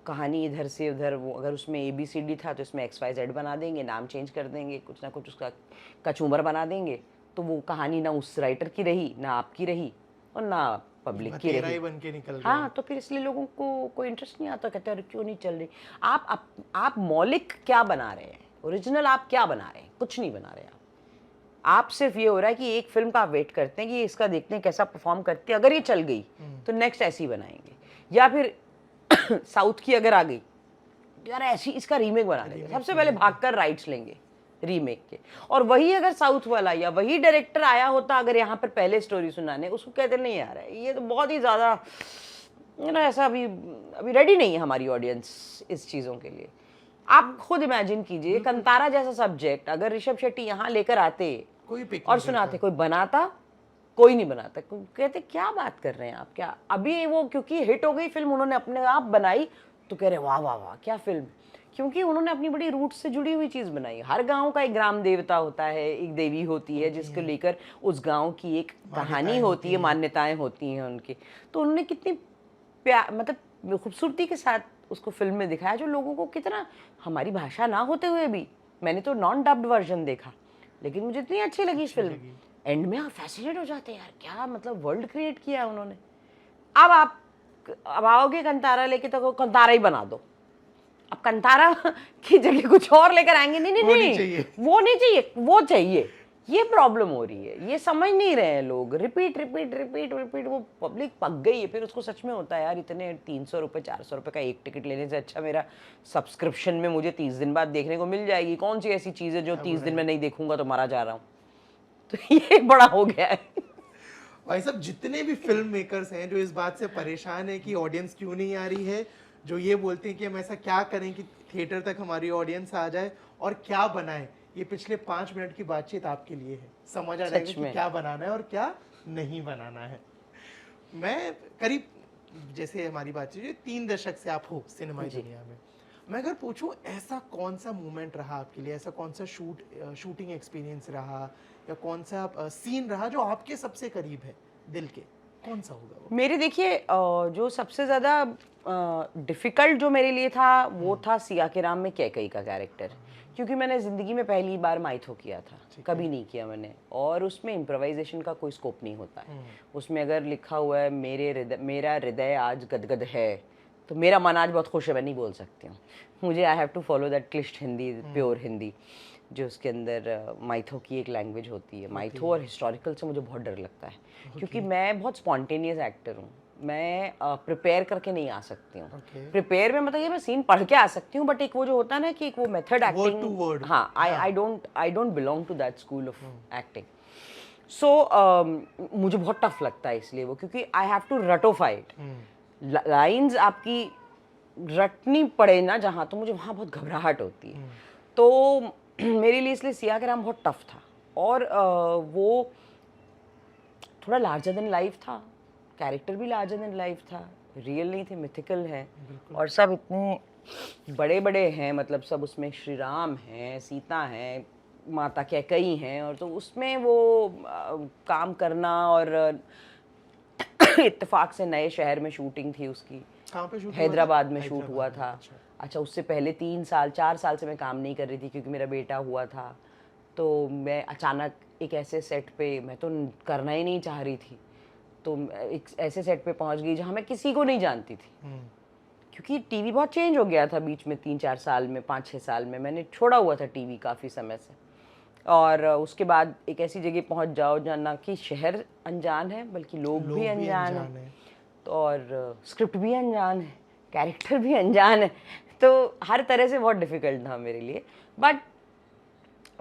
कहानी इधर से उधर, वो अगर उसमें ABCD था तो इसमें XYZ बना देंगे, नाम चेंज कर देंगे, कुछ ना कुछ उसका कचूमर बना देंगे, तो वो कहानी ना उस राइटर की रही, ना आपकी रही, और ना पब्लिक की रही, बन के निकल गया। हाँ, तो फिर इसलिए लोगों को कोई इंटरेस्ट नहीं आता, कहते हैं क्यों नहीं चल रही। आप मौलिक क्या बना रहे हैं, ओरिजिनल आप क्या बना रहे हैं, कुछ नहीं बना रहे आप सिर्फ ये हो रहा है कि एक फिल्म का आप वेट करते हैं कि इसका देखते हैं कैसा परफॉर्म करती है, अगर ये चल गई तो नेक्स्ट ऐसी बनाएंगे, या फिर साउथ की अगर आ गई यार ऐसी इसका रीमेक बना देंगे, सबसे पहले भागकर राइट्स लेंगे रीमेक के। और वही अगर साउथ वाला या वही डायरेक्टर आया होता अगर यहाँ पर पहले स्टोरी सुनाने, उसको कहते नहीं यार ये तो बहुत ही ज़्यादा ऐसा अभी रेडी नहीं है हमारी ऑडियंस इस चीज़ों के लिए। आप खुद इमेजिन कीजिए, कंतारा जैसा सब्जेक्ट अगर ऋषभ शेट्टी यहाँ लेकर आते और सुनाते, कोई बनाता? कोई नहीं बनाता। कहते क्या बात कर रहे हैं आप, क्या अभी वो क्योंकि हिट हो गई फिल्म, उन्होंने अपने आप बनाई तो कह रहे वाह वाह वाह क्या फिल्म, क्योंकि उन्होंने अपनी बड़ी रूट से जुड़ी हुई चीज़ बनाई। हर गांव का एक ग्राम देवता होता है, एक देवी होती है जिसको लेकर उस गांव की एक कहानी होती है, मान्यताएं होती हैं उनकी। तो उन्होंने कितनी प्यार मतलब खूबसूरती के साथ उसको फिल्म में दिखाया, जो लोगों को कितना, हमारी भाषा ना होते हुए भी, मैंने तो नॉन डब्ड वर्जन देखा लेकिन मुझे इतनी अच्छी लगी इस फिल्म। एंड में आप फैसिनेट हो जाते हैं यार, क्या मतलब वर्ल्ड क्रिएट किया उन्होंने। अब आओगे कंतारा लेके तो कंतारा ही बना दो। अब कंतारा की जगह कुछ और लेकर आएंगे, नहीं वो नहीं चाहिए, वो चाहिए। ये प्रॉब्लम हो रही है, ये समझ नहीं रहे हैं लोग। रिपीट रिपीट रिपीट रिपीट, वो पब्लिक पक गई है। फिर उसको सच में होता है यार, इतने 300 रुपये 400 रुपये का एक टिकट लेने से अच्छा मेरा सब्सक्रिप्शन में मुझे 30 दिन बाद देखने को मिल जाएगी। कौन सी ऐसी चीज़ है जो 30 दिन में नहीं देखूंगा तो मारा जा रहा हूँ। तो ये बड़ा हो गया है। भाई साहब, जितने भी फिल्म मेकर्स हैं जो इस बात से परेशान है कि ऑडियंस क्यों नहीं आ रही है, जो ये बोलते हैं कि हम ऐसा क्या करें कि थिएटर तक हमारी ऑडियंस आ जाए और क्या बनाएं, ये पिछले 5 मिनट की बातचीत आपके लिए है। समझ आ जाएगा कि क्या बनाना है और क्या नहीं बनाना है। मैं करीब, जैसे हमारी बातचीत 3 दशक से आप हो सिनेमा दुनिया में, मैं अगर पूछूं ऐसा कौन सा मोमेंट रहा आपके लिए, ऐसा कौन सा शूटिंग एक्सपीरियंस रहा या कौन सा सीन रहा जो आपके सबसे करीब है दिल के, कौन सा होगा वो? मेरे देखिए जो सबसे ज़्यादा डिफ़िकल्ट जो मेरे लिए था वो था सिया के राम में कैकई का कैरेक्टर, क्योंकि मैंने ज़िंदगी में पहली बार माइथो किया था, कभी नहीं किया मैंने। और उसमें इम्प्रोवाइजेशन का कोई स्कोप नहीं होता है। उसमें अगर लिखा हुआ है मेरा हृदय आज गदगद है, तो मेरा मन आज बहुत खुश है, मैं नहीं बोल सकती हूँ। मुझे I have to follow that क्लिष्ट हिंदी, प्योर हिंदी, जो उसके अंदर माइथो की एक लैंग्वेज होती है। माइथो और हिस्टोरिकल से मुझे बहुत डर लगता है, क्योंकि मैं बहुत स्पॉन्टेनियस एक्टर हूँ। मैं प्रिपेयर करके नहीं आ सकती हूँ। प्रिपेयर में मतलब ये मैं सीन पढ़ के आ सकती हूँ, बट एक वो जो होता है ना कि एक वो मेथड एक्टिंग, हाँ, I don't belong to that school of acting. So मुझे बहुत टफ लगता है इसलिए वो, क्योंकि आई हैव टू रटोफाई इट। लाइन्स आपकी रटनी पड़े ना जहाँ, तो मुझे वहाँ बहुत घबराहट होती है। तो मेरे लिए इसलिए सिया के राम बहुत टफ था। और वो थोड़ा लार्जर देन लाइफ था, कैरेक्टर भी लार्जर देन लाइफ था, रियल नहीं थे, मिथिकल है। और सब इतने बड़े बड़े हैं, मतलब सब उसमें श्री राम हैं, सीता हैं, माता कैकई हैं। और तो उसमें वो काम करना, और इत्तेफाक से नए शहर में शूटिंग थी उसकी, हैदराबाद में शूट हुआ था। अच्छा, उससे पहले 4 साल से मैं काम नहीं कर रही थी क्योंकि मेरा बेटा हुआ था। तो मैं अचानक एक ऐसे सेट पे, मैं तो करना ही नहीं चाह रही थी, तो एक ऐसे सेट पे पहुंच गई जहां मैं किसी को नहीं जानती थी, क्योंकि टीवी बहुत चेंज हो गया था बीच में 3-4 साल में, 5-6 साल में मैंने छोड़ा हुआ था टीवी काफ़ी समय से। और उसके बाद एक ऐसी जगह पहुंच जाओ जहाँ ना कि शहर अनजान है बल्कि लोग भी अनजान हैं, तो और स्क्रिप्ट भी अनजान है, कैरेक्टर भी अनजान है। तो हर तरह से बहुत डिफ़िकल्ट था मेरे लिए। बट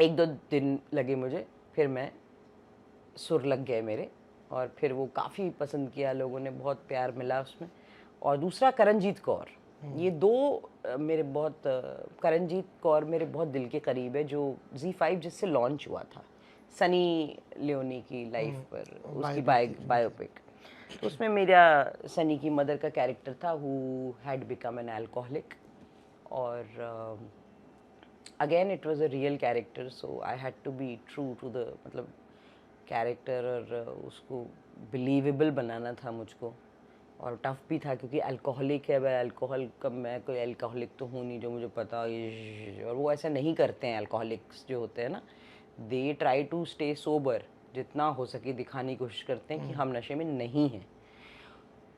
1-2 दिन लगे मुझे, फिर मैं सुर लग गए मेरे, और फिर वो काफ़ी पसंद किया लोगों ने, बहुत प्यार मिला उसमें। और दूसरा करणजीत कौर, ये 2 मेरे बहुत, करणजीत कौर मेरे बहुत दिल के करीब है, जो ZEE5 जिससे लॉन्च हुआ था, सनी लियोनी की लाइफ पर उसकी बायोपिक। तो उसमें मेरा सनी की मदर का कैरेक्टर था, who had become an alcoholic. और again it was a real character, so I had to be true to the मतलब कैरेक्टर, और उसको बिलीवेबल बनाना था मुझको। और टफ भी था क्योंकि अल्कोहलिक है, मैं अल्कोहल कब, मैं कोई अल्कोहलिक तो हूँ नहीं जो मुझे पता। और वो ऐसा नहीं करते हैं, अल्कोहलिक्स जो होते हैं ना, they try to stay sober, जितना हो सके दिखाने की कोशिश करते हैं कि हम नशे में नहीं हैं।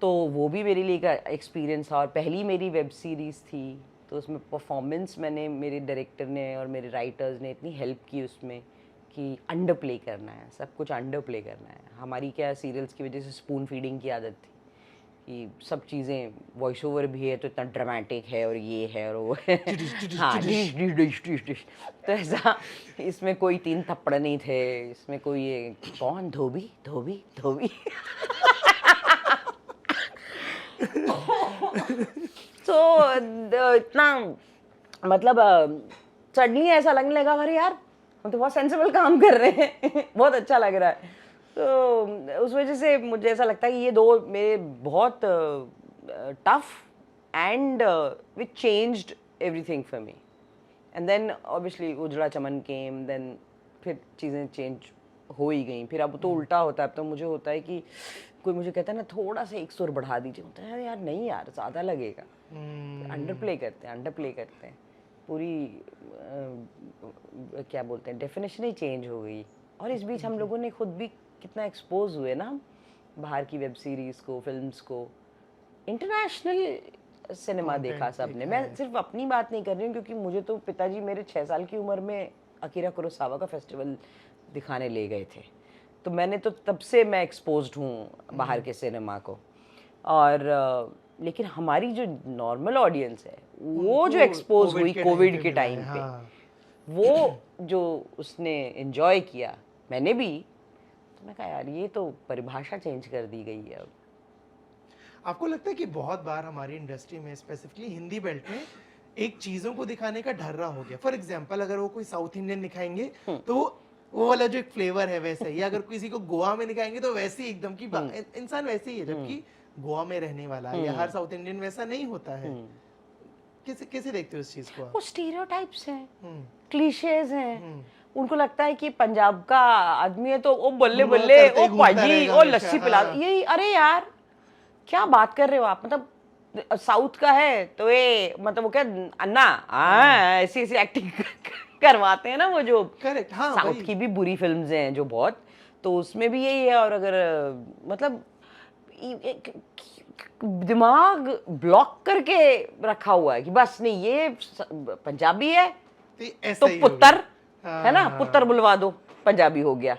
तो वो भी मेरे लिए एक एक्सपीरियंस था। और पहली मेरी वेब सीरीज़ थी, तो उसमें परफॉर्मेंस मैंने, मेरे डायरेक्टर ने और मेरे राइटर्स ने इतनी हेल्प की उसमें कि अंडर प्ले करना है, सब कुछ अंडर प्ले करना है। हमारी क्या सीरियल्स की वजह से स्पून फीडिंग की आदत थी कि सब चीज़ें वॉइस ओवर भी है तो इतना ड्रामेटिक है और ये है और वो है। हाँ, डिश। तो ऐसा इसमें कोई 3 थप्पड़ नहीं थे, इसमें कोई ये कौन धोबी धोबी धोबी। तो इतना मतलब सडनली ऐसा लगने लगा, अरे यार हम तो बहुत सेंसिबल काम कर रहे हैं, बहुत अच्छा लग रहा है। तो उस वजह से मुझे ऐसा लगता है कि ये 2 मेरे बहुत tough and which changed everything for me. And then obviously Ujda Chaman came, then फिर चीज़ें चेंज हो ही गई. फिर अब तो उल्टा होता है. अब तो मुझे होता है कि कोई मुझे कहता है ना थोड़ा सा एक सुर बढ़ा दीजिए, होता है यार नहीं यार ज़्यादा लगेगा. अंडर प्ले करते हैं पूरी क्या बोलते हैं डेफिनेशन ही चेंज हो गई. और इस बीच हम लोगों ने खुद भी कितना एक्सपोज हुए ना बाहर की वेब सीरीज़ को, फिल्म्स को, इंटरनेशनल सिनेमा देखा सबने. मैं सिर्फ अपनी बात नहीं कर रही हूँ क्योंकि मुझे तो पिताजी मेरे 6 साल की उम्र में अकीरा कुरोसावा का फेस्टिवल दिखाने ले गए थे. तो मैंने तो तब से मैं एक्सपोज्ड हूँ बाहर के सिनेमा को. और लेकिन हमारी जो नॉर्मल ऑडियंस है वो जो एक्सपोज हुई कोविड के टाइम पे, वो जो उसने एंजॉय किया, मैंने भी, तो मैं कहा यार ये तो परिभाषा चेंज कर दी गई है. अब आपको लगता है कि बहुत बार हमारी इंडस्ट्री में स्पेसिफिकली हिंदी बेल्ट में एक चीजों को दिखाने का ढर्रा हो गया. फॉर एग्जांपल अगर वो कोई साउथ इंडियन दिखाएंगे तो वो वाला जो एक फ्लेवर है वैसा ही, या अगर किसी को गोवा में दिखाएंगे तो वैसे ही एकदम की इंसान वैसे ही है, जबकि गोवा में रहने वाला या हर साउथ इंडियन वैसा नहीं होता है. कैसे देखते हो इस चीज को? वो स्टीरियोटाइप्स हैं, क्लीशेज हैं. उनको लगता है कि पंजाब का आदमी है तो ओ बल्ले बल्ले, ओ पाजी, ओ लस्सी पिला. यही, अरे यार क्या बात कर रहे हो आप. मतलब साउथ का है तो ये मतलब वो क्या अन्ना ऐसी ऐसी एक्टिंग करवाते हैं ना वो जो. करेक्ट. हाँ, साउथ की भी बुरी फिल्म्स हैं जो बहुत, तो उसमें भी यही है. और अगर मतलब दिमाग ब्लॉक करके रखा हुआ है कि बस नहीं ये पंजाबी है तो पुत्र है ना, पुत्र बुलवा दो, पंजाबी हो गया.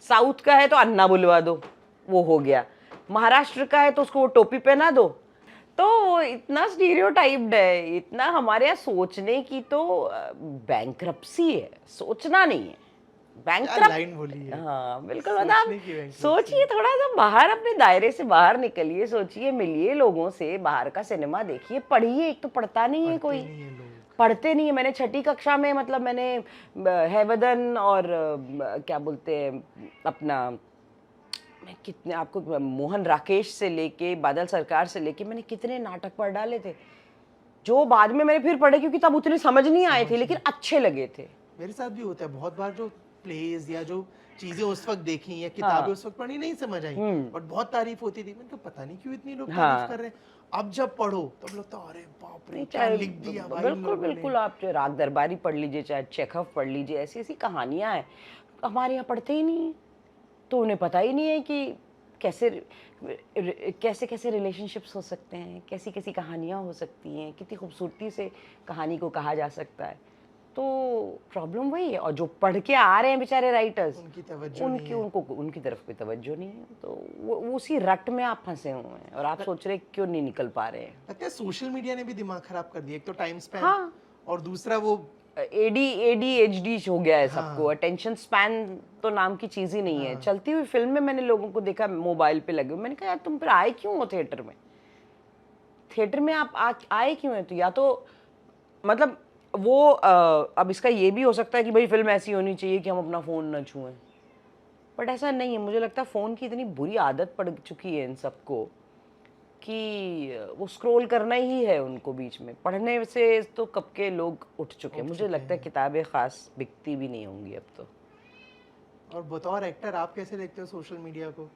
साउथ का है तो अन्ना बुलवा दो, वो हो गया. महाराष्ट्र का है तो उसको वो टोपी पहना दो. तो इतना स्टीरियोटाइप्ड है, इतना हमारे यहाँ सोचने की तो बैंक्रप्सी है, सोचना नहीं है. लाइन बोली है. हाँ बिल्कुल. मतलब सोचिए थोड़ा सा बाहर, अपने दायरे से बाहर निकलिए, सोचिए, मिलिए लोगों से, बाहर का सिनेमा देखिए, पढ़िए. एक तो पढ़ता नहीं है कोई, पढ़ते नहीं है. मैंने 6ठी कक्षा में मतलब मैंने हैवदन और क्या बोलते हैं अपना, मैं कितने आपको मोहन राकेश से लेके बादल सरकार से लेके मैंने कितने नाटक पढ़ डाले थे जो बाद में मैंने फिर पढ़े क्योंकि तब उतने समझ नहीं आए थे लेकिन अच्छे लगे थे. मेरे साथ भी होता है बहुत बार, जो प्लेज या जो चीजें उस वक्त देखी या किताबें उस वक्त पढ़ी नहीं समझ आई, बट बहुत तारीफ होती थी. मैंने कहा पता नहीं क्यों इतनी लोग तारीफ कर रहे हैं. अब जब पढ़ो तब लगता है अरे बाप रे क्या लिख दिया भाई. बिल्कुल बिल्कुल. आप जो राग दरबारी पढ़ लीजिए, चाहे चेखव पढ़ लीजिए, ऐसी ऐसी कहानियां हैं हमारे यहाँ पढ़ते ही नहीं, तो उन्हें पता ही नहीं है कि कैसे कैसे रिलेशनशिप्स हो सकते हैं, कैसी कैसी कहानियाँ हो सकती हैं, कितनी खूबसूरती से कहानी को कहा जा सकता है. तो प्रॉब्लम वही है. और जो पढ़ के आ रहे हैं बेचारे राइटर्स, उनकी तरफ कोई तवज्जो नहीं है. तो वो उसी रट में आप फंसे हुए हैं और आप सोच रहे क्यों नहीं निकल पा रहे हैं. लगता है सोशल मीडिया ने भी दिमाग खराब कर दिया. एक तो टाइम स्पैन, और दूसरा वो ADHD हो गया है सबको. अटेंशन स्पैन तो नाम की चीज ही नहीं है. चलती हुई फिल्म में मैंने लोगों को देखा मोबाइल पे लगे. मैंने कहा यार तुम फिर आए क्यों हो थिएटर में आप आए क्यों हैं. तो या तो मतलब वो अब इसका ये भी हो सकता है कि भाई फिल्म ऐसी होनी चाहिए कि हम अपना फोन न छुएं, बट ऐसा नहीं है. मुझे लगता है फोन की इतनी बुरी आदत पड़ चुकी है इन सबको कि वो स्क्रॉल करना ही है उनको. बीच में पढ़ने से तो कब के लोग उठ चुके हैं. मुझे लगता है किताबें खास बिकती भी नहीं होंगी अब तो. और बतौर एक्टर आप कैसे देखते हो सोशल मीडिया को?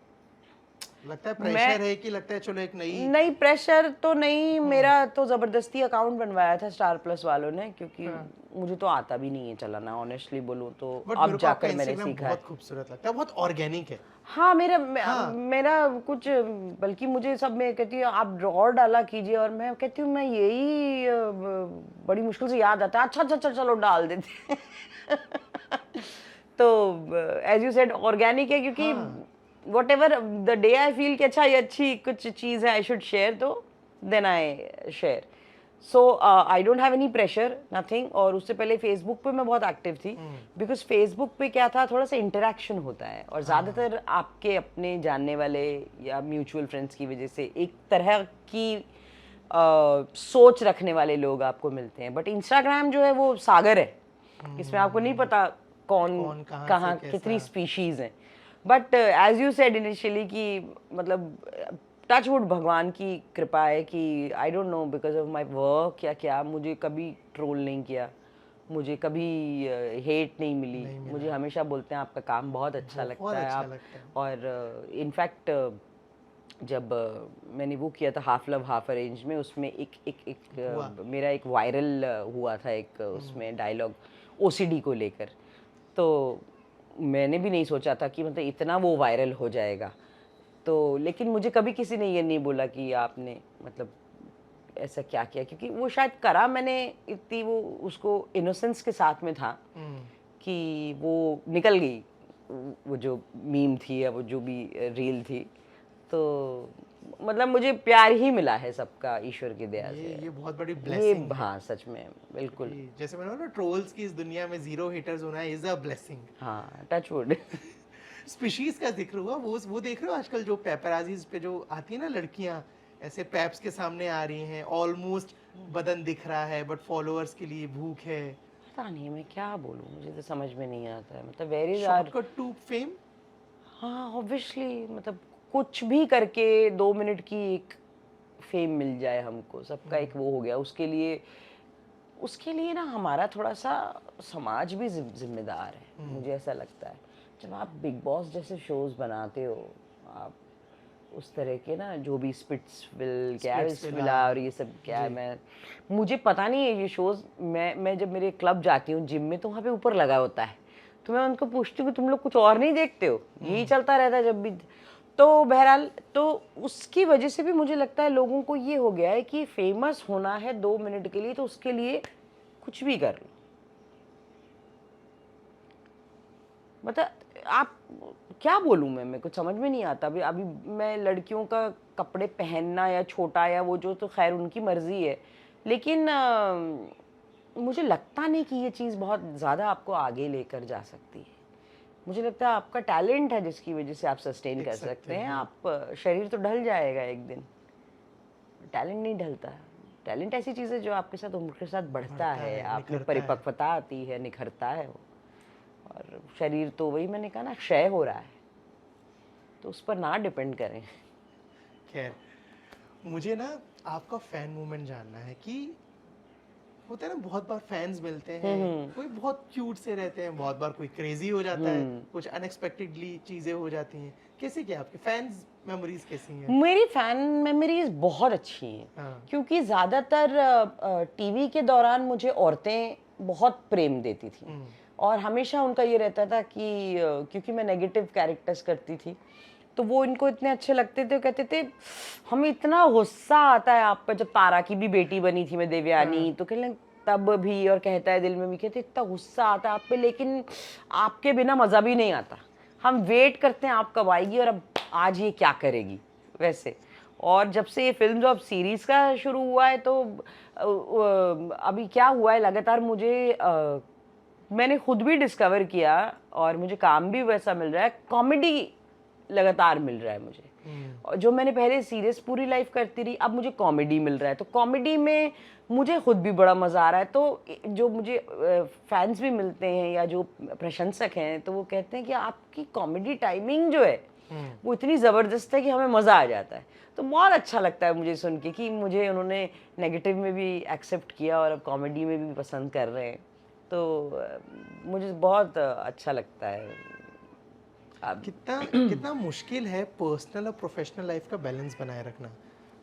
लगता है प्रेशर है कि लगता है चलो एक नहीं प्रेशर तो नहीं. मेरा तो जबरदस्ती अकाउंट बनवाया था स्टार प्लस वालों ने, क्योंकि मुझे तो आता भी नहीं है चलाना, ऑनेस्टली बोलूं तो. अब जाकर मैंने सीखा. बहुत खूबसूरत लगता है, बहुत ऑर्गेनिक है. हाँ मेरा कुछ, बल्कि मुझे सब में कहती है आप ड्रॉ डाला कीजिए, और मैं कहती हूँ मैं यही बड़ी मुश्किल से याद आता है. अच्छा चलो डाल देते. तो एज यू सेड ऑर्गेनिक है, क्योंकि whatever the day I feel कि अच्छा ये अच्छी कुछ चीज़ है I should share, तो then I share. So I don't have any pressure, nothing. और उससे पहले Facebook पे मैं बहुत एक्टिव थी, because Facebook पे क्या था, थोड़ा सा इंटरेक्शन होता है और ज़्यादातर आपके अपने जानने वाले या म्यूचुअल फ्रेंड्स की वजह से एक तरह की सोच रखने वाले लोग आपको मिलते हैं. बट इंस्टाग्राम जो है वो सागर है, इसमें आपको नहीं पता कौन कहाँ कितनी स्पीशीज़ हैं. But as you said initially कि मतलब टचवुड भगवान की कृपा है कि I don't know because of my work या क्या, मुझे कभी ट्रोल नहीं किया, मुझे कभी हेट नहीं मिली। मुझे हमेशा बोलते हैं आपका काम बहुत अच्छा लगता है, आप और इनफैक्ट जब मैंने वो किया था हाफ लव हाफ अरेंज में, उसमें एक मेरा एक वायरल हुआ था एक उसमें डायलॉग ओसीडी को लेकर, तो मैंने भी नहीं सोचा था कि मतलब इतना वो वायरल हो जाएगा। तो लेकिन मुझे कभी किसी ने ये नहीं बोला कि आपने मतलब ऐसा क्या किया, क्योंकि वो शायद करा मैंने इतनी वो उसको इनोसेंस के साथ में था कि वो निकल गई, वो जो मीम थी या वो जो भी रील थी। तो मतलब मुझे प्यार ही मिला है सबका ईश्वर की दया से। ये बहुत बड़ी ब्लेसिंग है। हाँ सच में बिल्कुल। जैसे मैंने बोला ट्रोल्स की इस दुनिया में 0 हेटर्स होना इज अ ब्लेसिंग। हाँ टच वुड। स्पीशीज का जिक्र हुआ, वो देख रहे हो आजकल जो पेपराजीज पे जो आती है ना लड़कियां, ऐसे पैप्स के सामने आ रही हैं, ऑलमोस्ट बदन दिख रहा है बट फॉलोअर्स के लिए भूख है। पता नहीं मैं क्या बोलूं, मुझे तो समझ में नहीं आता है, मतलब वेरी शॉर्टकट टू फेम। हाँ ऑब्वियसली, मतलब कुछ भी करके 2 मिनट की एक फेम मिल जाए हमको, सबका एक वो हो गया। उसके लिए ना हमारा थोड़ा सा समाज भी जिम्मेदार है, मुझे ऐसा लगता है। जब आप बिग बॉस जैसे शोज बनाते हो, आप उस तरह के ना जो भी स्पिट्सविला और ये सब क्या है, मुझे पता नहीं है ये शोज। मैं जब मेरे क्लब जाती हूँ जिम में, तो वहाँ पे ऊपर लगा होता है, तो मैं उनको पूछती हूँ कि तुम लोग कुछ और नहीं देखते हो, यही चलता रहता है जब भी। तो बहरहाल, तो उसकी वजह से भी मुझे लगता है लोगों को ये हो गया है कि फेमस होना है 2 मिनट के लिए, तो उसके लिए कुछ भी कर लो। मतलब आप क्या बोलूँ मैं कुछ समझ में नहीं आता। अभी मैं लड़कियों का कपड़े पहनना या छोटा या वो जो, तो खैर उनकी मर्जी है, लेकिन मुझे लगता नहीं कि ये चीज़ बहुत ज़्यादा आपको आगे लेकर जा सकती है। मुझे लगता है आपका टैलेंट है जिसकी वजह से आप सस्टेन कर सकते हैं। आप शरीर तो ढल जाएगा एक दिन, टैलेंट नहीं ढलता। टैलेंट ऐसी चीज़ है जो आपके साथ उम्र के साथ बढ़ता है, आप में परिपक्वता आती है, निखरता है वो। और शरीर तो वही मैंने कहा ना, क्षय हो रहा है, तो उस पर ना डिपेंड करें। खैर, मुझे ना आपका फैन मूवमेंट जानना है कि होता है ना, बहुत बार फैंस मिलते हैं, कोई बहुत क्यूट से रहते हैं, बहुत बार कोई क्रेजी हो जाता है, कुछ अनएक्सपेक्टेडली चीजें हो जाती हैं। कैसे क्या आपके फैंस मेमोरीज कैसी हैं? मेरी फैन मेमोरीज बहुत अच्छी हैं। क्योंकि ज़्यादातर टीवी के दौरान मुझे औरतें बहुत प्रेम देती थी, और हमेशा उनका ये रहता था कि क्योंकि मैं नेगेटिव कैरेक्टर्स करती थी, तो वो इनको इतने अच्छे लगते थे, कहते थे हमें इतना गुस्सा आता है आप पर। जब तारा की भी बेटी बनी थी मैं, देवयानी, तो कहने तब भी, और कहता है दिल में भी, कहते इतना गुस्सा आता है आप पे, लेकिन आपके बिना मज़ा भी नहीं आता, हम वेट करते हैं आप कब आएगी और अब आज ये क्या करेगी वैसे। और जब से ये फिल्म जो अब सीरीज़ का शुरू हुआ है, तो अभी क्या हुआ है लगातार मुझे मैंने खुद भी डिस्कवर किया, और मुझे काम भी वैसा मिल रहा है, कॉमेडी लगातार मिल रहा है मुझे। और जो मैंने पहले सीरियस पूरी लाइफ करती रही, अब मुझे कॉमेडी मिल रहा है, तो कॉमेडी में मुझे खुद भी बड़ा मज़ा आ रहा है। तो जो मुझे फैंस भी मिलते हैं या जो प्रशंसक हैं, तो वो कहते हैं कि आपकी कॉमेडी टाइमिंग जो है वो इतनी ज़बरदस्त है कि हमें मज़ा आ जाता है। तो बहुत अच्छा लगता है मुझे सुन के कि मुझे उन्होंने नेगेटिव में भी एक्सेप्ट किया और अब कॉमेडी में भी पसंद कर रहे हैं, तो मुझे बहुत अच्छा लगता है। कितना मुश्किल है पर्सनल और प्रोफेशनल लाइफ का बैलेंस बनाए रखना।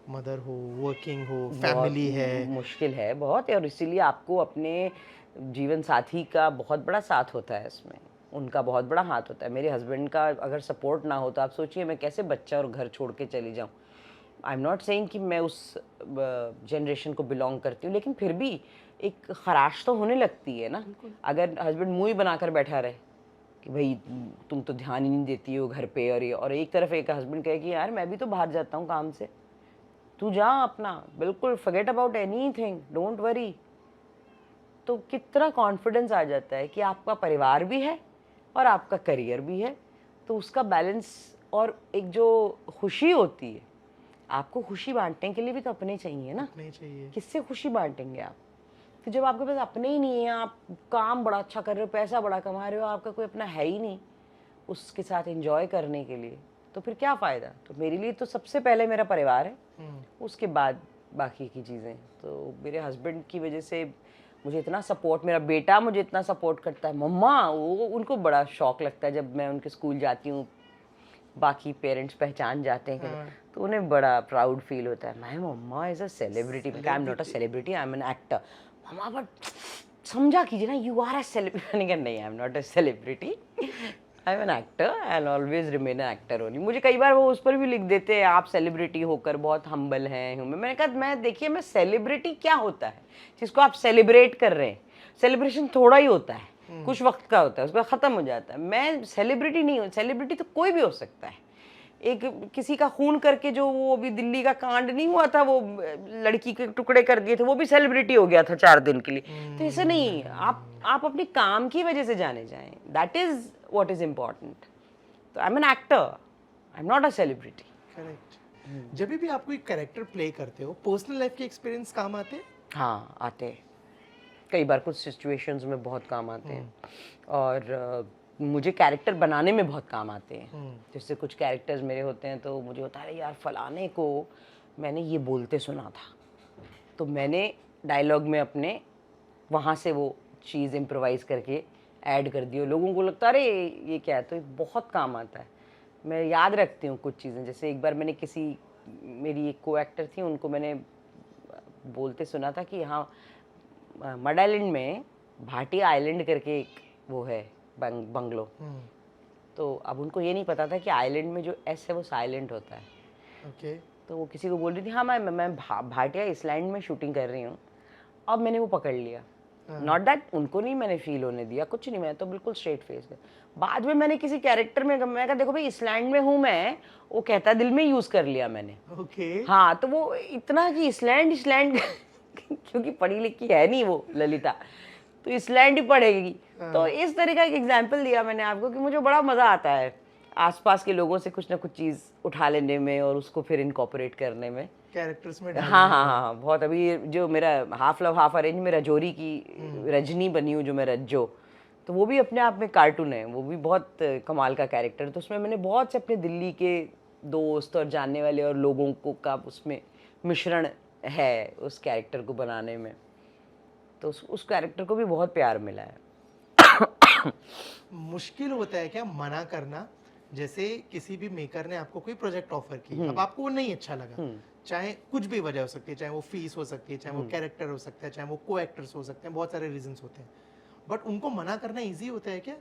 मदर हो, वर्किंग हो, फैमिली है, मुश्किल है बहुत है, और इसीलिए आपको अपने जीवन साथी का बहुत बड़ा साथ होता है इसमें, उनका बहुत बड़ा हाथ होता है। मेरे हस्बैंड का अगर सपोर्ट ना हो, तो आप सोचिए मैं कैसे बच्चा और घर छोड़ के चली जाऊँ। आई एम नॉट सेइंग कि मैं उस जनरेशन को बिलोंग करती हूँ, लेकिन फिर भी एक खराश तो होने लगती है ना, अगर हस्बैंड मुँह ही बनाकर बैठा रहे कि भाई तुम तो ध्यान ही नहीं देती हो घर पे, और एक तरफ एक हस्बैंड कहे कि यार मैं भी तो बाहर जाता हूँ काम से, तू जा अपना, बिल्कुल forget about anything, don't worry. तो कितना कॉन्फिडेंस आ जाता है कि आपका परिवार भी है और आपका करियर भी है, तो उसका बैलेंस। और एक जो खुशी होती है, आपको खुशी बांटने के लिए भी तो अपने चाहिए ना, नहीं चाहिए, किससे खुशी बांटेंगे आप? तो जब आपके पास अपने ही नहीं है, आप काम बड़ा अच्छा कर रहे हो, पैसा बड़ा कमा रहे हो, आपका कोई अपना है ही नहीं उसके साथ एंजॉय करने के लिए, तो फिर क्या फ़ायदा। तो मेरे लिए तो सबसे पहले मेरा परिवार है, उसके बाद बाकी की चीज़ें। तो मेरे हस्बैंड की वजह से मुझे इतना सपोर्ट, मेरा बेटा मुझे इतना सपोर्ट करता है। मम्मा, वो उनको बड़ा शौक लगता है जब मैं उनके स्कूल जाती हूँ, बाकी पेरेंट्स पहचान जाते हैं तो उन्हें बड़ा प्राउड फील होता है। My mama is a celebrity. I am not a celebrity, I am an actor. Mama but समझा कीजिए ना, यू आर अ सेलिब्रिटी। नहीं, I am not a celebrity, I am an actor, I will always remain an actor only. मुझे कई बार वो उस पर भी लिख देते हैं आप सेलिब्रिटी होकर बहुत हम्बल हैं। मैंने कहा मैं देखिए, मैं सेलिब्रिटी क्या होता है जिसको आप सेलिब्रेट कर रहे हैं। सेलिब्रेशन थोड़ा ही होता है, कुछ वक्त का होता है, उसके बाद ख़त्म हो जाता है। मैं सेलिब्रिटी नहीं हूँ। सेलिब्रिटी तो कोई भी हो सकता है। एक किसी का खून करके जो वो अभी दिल्ली का कांड नहीं हुआ था, वो लड़की के टुकड़े कर दिए थे, वो भी सेलिब्रिटी हो गया था 4 दिन के लिए। तो ऐसा नहीं, आप अपने काम की वजह से जाने जाएं, that is what is important. तो I am an actor, I am not a celebrity. Correct. जब भी आप कोई कैरेक्टर प्ले करते हो, पर्सनल लाइफ के एक्सपीरियंस काम आते हैं? हाँ, आते हैं। कई बार कुछ सिचुएशंस में बहुत काम आते हैं, और मुझे कैरेक्टर बनाने में बहुत काम आते हैं। जैसे कुछ कैरेक्टर्स मेरे होते हैं तो मुझे होता है यार फलाने को मैंने ये बोलते सुना था, तो मैंने डायलॉग में अपने वहाँ से वो चीज़ इम्प्रोवाइज़ करके ऐड कर दी, और लोगों को लगता है अरे ये क्या है, तो ये बहुत काम आता है। मैं याद रखती हूँ कुछ चीज़ें। जैसे एक बार मैंने मेरी एक को एक्टर थी, उनको मैंने बोलते सुना था कि हाँ, मड आइलैंड में भाटी आइलैंड करके एक वो है बंगलो। तो अब उनको ये नहीं पता था कि आइलैंड में जो एस है वो साइलेंट होता है। ओके। तो वो किसी को बोल रही थी हाँ मैं भाटिया आइलैंड में शूटिंग कर रही हूँ। अब मैंने वो पकड़ लिया, नॉट दैट उनको नहीं मैंने फील होने दिया, कुछ नहीं, मैं तो बिल्कुल स्ट्रेट फेस है। बाद में मैंने किसी कैरेक्टर में मैं कहा देखो भाई इसलैंड में हूँ मैं, वो कहता दिल में यूज़ कर लिया मैंने। ओके। हाँ, तो वो इतना कि इसलैंड क्योंकि पढ़ी लिखी है नहीं वो ललिता, तो इसलैंड ही पढ़ेगी। तो इस तरह का एक एग्जाम्पल दिया मैंने आपको कि मुझे बड़ा मज़ा आता है आसपास के लोगों से कुछ ना कुछ चीज़ उठा लेने में और उसको फिर इनकॉर्पोरेट करने में, कैरेक्टर्स में। हाँ, बहुत। अभी जो मेरा हाफ लव हाफ अरेंज में रजौरी की रजनी बनी हूँ, जो मैं रज्जो, तो वो भी अपने आप में कार्टून है, वो भी बहुत कमाल का कैरेक्टर है। तो उसमें मैंने बहुत से अपने दिल्ली के दोस्त और जानने वाले और लोगों को का उसमें मिश्रण है उस कैरेक्टर को बनाने में। तो उस कैरेक्टर को भी बहुत प्यार मिला है। मुश्किल होता है क्या मना करना? जैसे किसी भी मेकर ने आपको कोई प्रोजेक्ट ऑफर की, अब आपको वो नहीं अच्छा लगा, चाहे कुछ भी वजह हो सकती है, चाहे वो फीस हो सकती है, चाहे वो कैरेक्टर हो सकता है, चाहे वो को एक्टर्स हो सकते हैं, बहुत सारे रीजंस होते हैं, बट उनको मना करना इजी होता है क्या?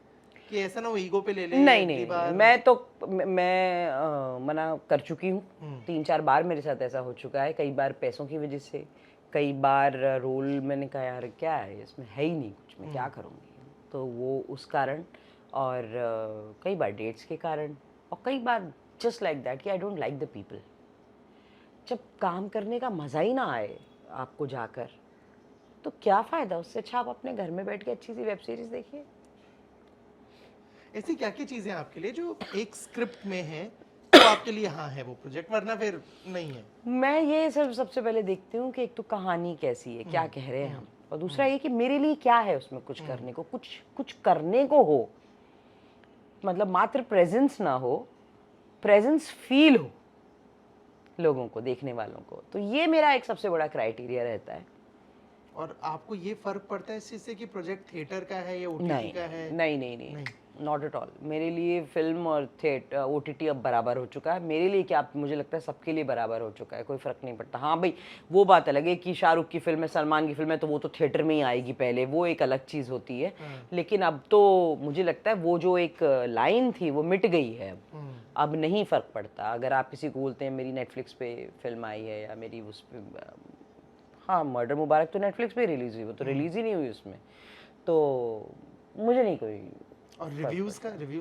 कि ऐसा ना वो ईगो पे ले ले? नहीं, मैं मना कर चुकी हूँ 3-4 बार। मेरे साथ ऐसा हो चुका है, कई बार पैसों की वजह से, कई बार रोल मैंने कहा यार क्या है इसमें, है ही नहीं कुछ, मैं क्या करूँगी, तो वो उस कारण, और कई बार डेट्स के कारण, और कई बार जस्ट लाइक दैट कि I don't like the people. जब काम करने का मज़ा ही ना आए आपको जाकर, तो क्या फ़ायदा, उससे अच्छा आप अपने घर में बैठ के अच्छी सी वेब सीरीज़ देखिए। ऐसी क्या क्या चीजें आपके लिए जो एक स्क्रिप्ट में है तो आपके लिए हाँ है वो प्रोजेक्ट, वरना फिर नहीं है? मैं ये सबसे पहले देखती हूँ कि एक तो कहानी कैसी है, क्या कह रहे हैं हम, और दूसरा ये कि मेरे लिए क्या है उसमें कुछ करने को, कुछ करने को हो, मतलब मात्र प्रेजेंस ना हो, प्रेजेंस फील हो लोगों को, देखने वालों को। तो ये मेरा एक सबसे बड़ा क्राइटेरिया रहता है। और आपको ये फर्क पड़ता है इस चीज से कि प्रोजेक्ट थिएटर का है या ओटीटी का है? नहीं, नॉट एट ऑल। मेरे लिए फिल्म और थिएटर ओटीटी अब बराबर हो चुका है। मेरे लिए क्या, मुझे लगता है सबके लिए बराबर हो चुका है, कोई फ़र्क नहीं पड़ता। हाँ भाई, वो बात अलग है कि शाहरुख की फिल्म है, सलमान की फिल्म है, तो वो तो थिएटर में ही आएगी पहले, वो एक अलग चीज़ होती है। लेकिन अब तो मुझे लगता है वो जो एक लाइन थी वो मिट गई है। अब नहीं फ़र्क पड़ता अगर आप किसी को बोलते हैं मेरी नेटफ्लिक्स पे फिल्म आई है, या मेरी उस पर, हाँ मर्डर मुबारक तो नेटफ्लिक्स पे रिलीज़ हुई, वो तो रिलीज़ ही नहीं हुई उसमें, तो मुझे नहीं कोई। और रिव्यूज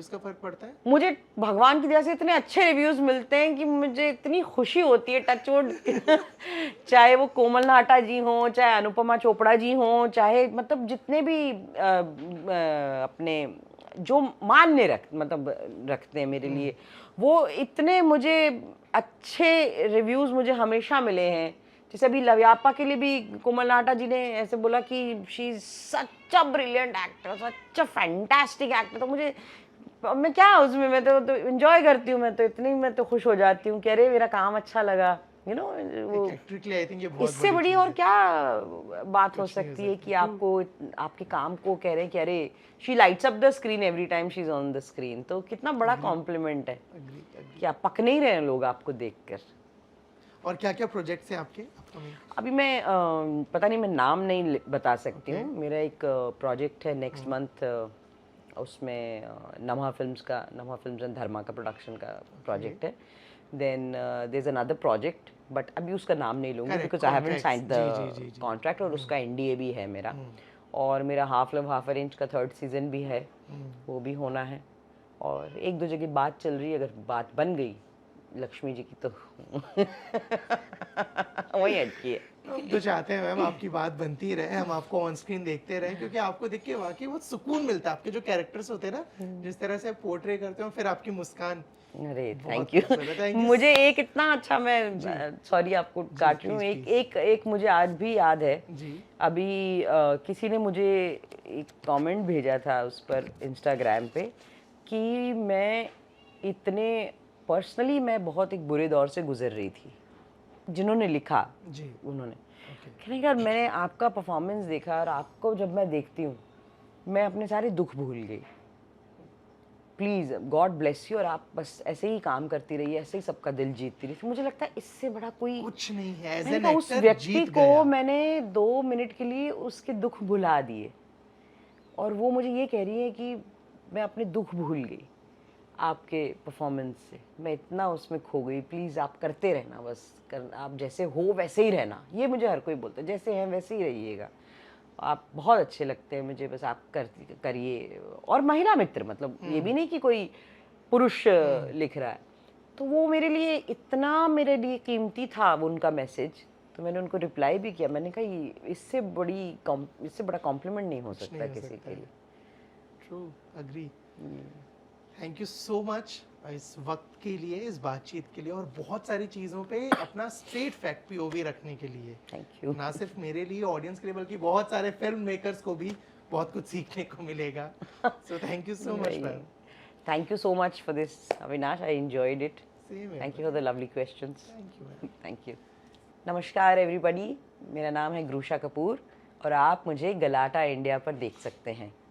का फर्क पड़ता है? मुझे भगवान की दया से इतने अच्छे रिव्यूज मिलते हैं कि मुझे इतनी खुशी होती है, टचवुड चाहे वो कोमल नाटा जी हों, चाहे अनुपमा चोपड़ा जी हों, चाहे मतलब जितने भी अपने जो मान्य रखते हैं मेरे लिए, वो इतने मुझे अच्छे रिव्यूज मुझे हमेशा मिले हैं। जैसे अभी लव्यापा के लिए भी कोमल नाटा जी ने ऐसे बोला कि she is such a brilliant actor, such a fantastic actor. तो मुझे मैं क्या उसमें, मैं तो एंजॉय करती हूँ, मैं तो खुश हो जाती हूँ कि अरे मेरा काम अच्छा लगा, यू नो। वो एक्टर के लिए आई थिंक ये बहुत इससे बड़ी बड़ी चीज और है। क्या बात हो कुछ नहीं हो सकती है सकता। कि आपको आपके काम को कह रहे हैं कि अरे she lights up the screen every time she is on the screen, तो कितना बड़ा कॉम्प्लीमेंट है अग्री अग्री। कि आप पक नहीं रहे हैं लोग आपको देखकर। और क्या क्या प्रोजेक्ट्स हैं आपके अपकमिंग? अभी मैं पता नहीं, मैं नाम नहीं बता सकती Okay. हूँ। मेरा एक प्रोजेक्ट है नेक्स्ट मंथ, उसमें नमा फिल्म्स एंड धर्मा का प्रोडक्शन का प्रोजेक्ट है। Then there is another project, but अभी उसका नाम नहीं लूँगी because I haven't signed the contract, और उसका एनडीए भी है मेरा। और मेरा हाफ लव हाफ अरेंज का 3rd सीजन भी है, वो भी होना है। और एक दो जगह बात चल रही है, अगर बात बन गई लक्ष्मी जी की तो वही अटकी है। हम तो चाहते हैं मैम आपकी बात बनती रहे, हम आपको ऑन स्क्रीन देखते रहे, क्योंकि आपको देख के वाकई बहुत सुकून मिलता है। आपके जो कैरेक्टर्स होते हैं ना, जिस तरह से पोर्ट्रे करते हो, फिर आपकी मुस्कान। अरे बहुत थैंक यू। खूबसूरत है, thank you। मुझे एक इतना अच्छा, मैं सॉरी आपको काट रही हूँ, please, एक मुझे आज भी याद है। जी अभी किसी ने मुझे एक कमेंट भेजा था उस पर इंस्टाग्राम पे कि मैं इतने पर्सनली मैं बहुत एक बुरे दौर से गुजर रही थी। जिन्होंने लिखा, जी उन्होंने ओके कहने का मैंने आपका परफॉर्मेंस देखा और आपको जब मैं देखती हूँ मैं अपने सारे दुख भूल गई। प्लीज़ गॉड ब्लेस यू, और आप बस ऐसे ही काम करती रहिए, ऐसे ही सबका दिल जीतती रही। तो मुझे लगता है इससे बड़ा कोई, कुछ नहीं है। एज मैंने एन कहा उस एक्टर व्यक्ति जीत को गया। मैंने 2 मिनट के लिए उसके दुख भुला दिए, और वो मुझे ये कह रही है कि मैं अपने दुख भूल गई आपके परफॉर्मेंस से, मैं इतना उसमें खो गई। प्लीज़ आप करते रहना, बस आप जैसे हो वैसे ही रहना। ये मुझे हर कोई बोलता है, जैसे हैं वैसे ही रहिएगा, आप बहुत अच्छे लगते हैं मुझे, बस आप करिए। और महिला मित्र, मतलब ये भी नहीं कि कोई पुरुष लिख रहा है। तो वो मेरे लिए इतना, मेरे लिए कीमती था वो उनका मैसेज, तो मैंने उनको रिप्लाई भी किया। मैंने कहा इससे बड़ा कॉम्प्लीमेंट नहीं हो कुछ सकता नहीं हो किसी सकता के है। लिए। True agree. Thank you so much इस वक्त के लिए, इस बातचीत के लिए, और बहुत सारी चीज़ों पे अपना स्ट्रेट फैक्ट पीओवी रखने के लिए। Thank you. ना सिर्फ मेरे लिए, ऑडियंस के लिए, बल्कि बहुत सारे फिल्म मेकर्स को भी बहुत कुछ सीखने को मिलेगा। So thank you so much ma'am. Thank you so much for this, Avinash. I enjoyed it. Same है। Thank you for the lovely questions. Thank you ma'am. Thank you. नमस्कार एवरीबॉडी, मेरा नाम है ग्रूशा कपूर और आप मुझे गलाटा इंडिया पर देख सकते हैं।